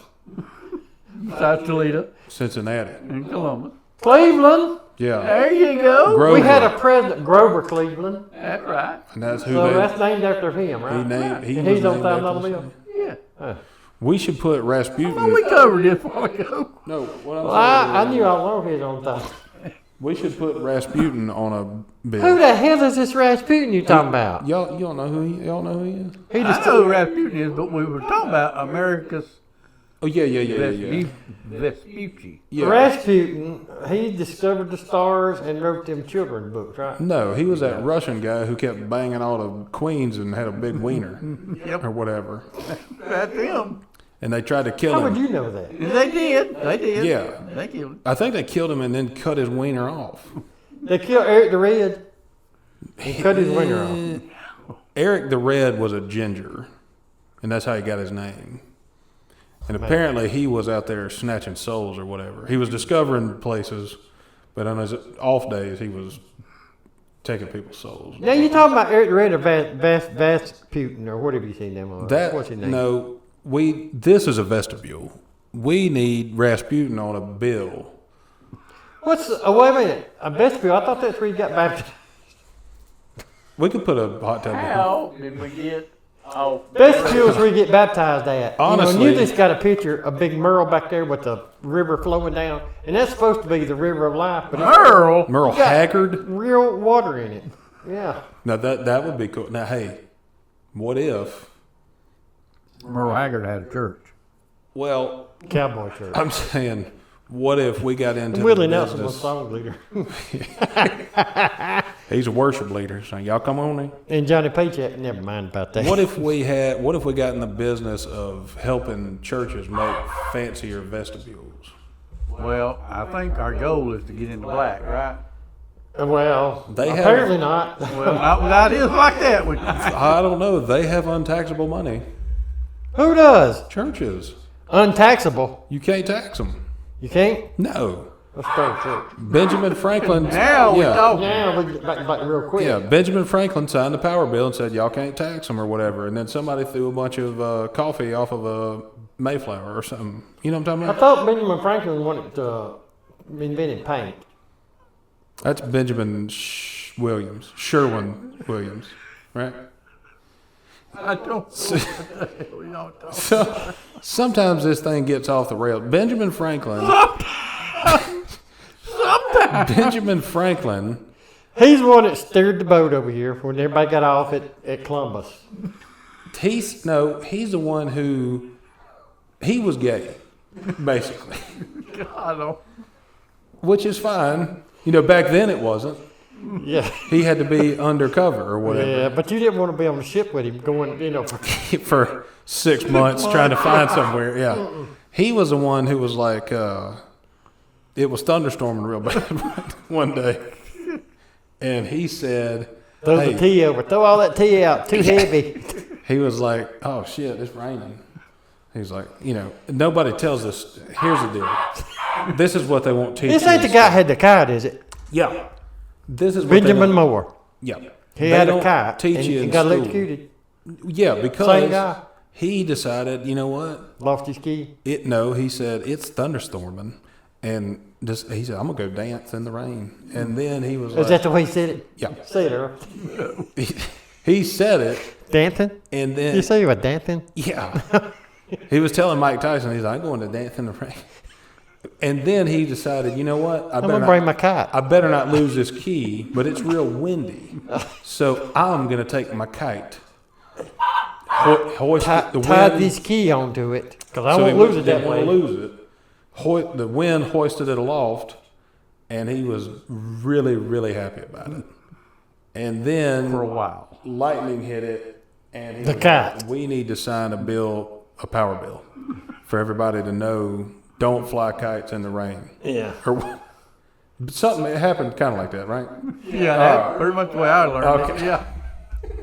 S3: Besides Toledo
S1: Cincinnati.
S3: and Columbus.
S2: Cleveland.
S1: Yeah.
S3: There you go.
S1: Grover.
S2: We had a president, Grover Cleveland.
S3: That's right.
S1: And that's who
S2: So
S1: they
S2: that's named after him, right?
S1: he named. He
S2: And
S1: was
S2: he's on
S1: named after
S2: $1,000
S1: the
S2: bill.
S1: city.
S3: Yeah.
S2: Huh.
S1: We should put Rasputin.
S3: We covered this a while ago.
S1: No, what I'm
S2: Well,
S1: saying
S2: I
S1: is,
S2: knew all along he was on top.
S1: we should put Rasputin on a bill.
S2: Who the hell is this Rasputin you talking about?
S1: Y'all don't know who y'all know who he is?
S2: He
S3: I
S2: just
S3: know who Rasputin is, but we were talking about America's
S1: Oh yeah.
S3: Vespucci.
S1: Yeah.
S2: Rasputin. He discovered the stars and wrote them children's books, right?
S1: No, he was that Russian guy who kept banging all the queens and had a big wiener or whatever.
S3: That's him.
S1: And they tried to kill
S2: How
S1: him.
S2: would you know that?
S3: They did.
S1: Yeah.
S3: They killed him.
S1: I think they killed him and then cut his wiener off.
S2: They killed Eric the Red and cut his wiener off.
S1: Eric the Red was a ginger, and that's how he got his name. And apparently he was out there snatching souls or whatever. He was discovering places, but on his off days he was taking people's souls.
S2: Now you talking about Eric the Red or Vasputin or whatever you seen them on? What's his name?
S1: No, this is a vestibule. We need Rasputin on a bill.
S2: Wait a minute. A vestibule? I thought that's where you got baptized.
S1: We could put a hot tub.
S3: How did we get off?
S2: Vestibule is where you get baptized at.
S1: Honestly-
S2: you just got a picture, a big mural back there with the river flowing down, and that's supposed to be the river of life, but it's
S3: Merle.
S1: Merle
S2: got
S1: Haggard.
S2: real water in it. Yeah.
S1: Now that would be cool. Now hey, what if?
S3: Merle Haggard had a church.
S1: Well,
S2: Cowboy church.
S1: I'm saying, what if we got into
S2: Willie
S1: the
S2: Nelson was
S1: business?
S2: song leader.
S1: He's a worship leader, so y'all come on in.
S2: And Johnny Paycheck, never mind about that.
S1: What if we got in the business of helping churches make fancier vestibules?
S3: Well, I think our goal is to get into black, right?
S2: Well,
S1: They have-
S2: apparently not.
S3: Well, not with ideas like that.
S1: I don't know. They have untaxable money.
S2: Who does?
S1: Churches,
S2: Untaxable.
S1: you can't tax them.
S2: You can't?
S1: No.
S2: Let's start a church.
S1: Benjamin Franklin.
S3: Now we talking.
S2: Now we get back real quick.
S1: Yeah, Benjamin Franklin signed the power bill and said y'all can't tax them or whatever, and then somebody threw a bunch of coffee off of a Mayflower or something. You know what I'm
S2: I
S1: talking about?
S2: thought Benjamin Franklin wanted to invent paint.
S1: That's Benjamin Williams, Sherwin Williams, right?
S3: I don't know what the hell y'all talking.
S1: So sometimes this thing gets off the rails. Benjamin Franklin. Benjamin Franklin.
S2: He's the one that steered the boat over here when everybody got off at Columbus.
S1: He's the one who he was gay, basically,
S3: I don't.
S1: which is fine. You know, back then it wasn't.
S2: Yeah.
S1: He had to be undercover or whatever
S2: Yeah, but you didn't want to be on the ship with him going, for
S1: for 6 months trying to find somewhere. Yeah, he was the one who was like, it was thunderstorming real bad one day, and he said,
S2: throw
S1: "Hey,"
S2: the tea over. Throw all that tea out. Too heavy.
S1: he was like, "Oh shit, it's raining." He's like, nobody tells us. Here's the deal. This is what they won't teach.
S2: This
S1: you
S2: ain't the
S1: in
S2: guy
S1: school.
S2: had the kite, is it?
S1: Yeah. This is what they
S2: Benjamin
S1: don't-
S2: Moore.
S1: Yeah.
S2: He
S1: They
S2: had a
S1: don't
S2: kite
S1: teach
S2: and,
S1: you in
S2: and got
S1: school.
S2: electrocuted.
S1: Yeah,
S2: Same
S1: because
S2: guy.
S1: he decided, you know what?
S2: Lost his key.
S1: He said it's thunderstorming, and he said I'm gonna go dance in the rain, and then he was
S2: Is
S1: like,
S2: that the way he said it?
S1: yeah,
S2: Say it, Earl.
S1: he said it,
S2: Dancing?
S1: and
S2: Did you
S1: then
S2: say you were dancing?
S1: yeah, he was telling Mike Tyson, he's like, I'm going to dance in the rain, and then he decided, you know what?
S2: I'm going to bring my kite.
S1: I better not lose this key, but it's real windy, so I'm gonna take my kite, hoist it, the
S2: Tied
S1: wind.
S2: this key onto it because I
S1: So
S2: won't
S1: he
S2: lose it that
S1: didn't
S2: way.
S1: want to lose it. The wind hoisted it aloft, and he was really, really happy about it. And then
S3: For a while.
S1: lightning hit it, and he
S2: The
S1: was
S2: kite.
S1: like, we need to sign a power bill, for everybody to know, don't fly kites in the rain.
S2: Yeah.
S1: Or something, it happened kind of like that, right?
S3: Yeah, that's pretty much the way I learned
S1: Okay.
S3: it. Yeah.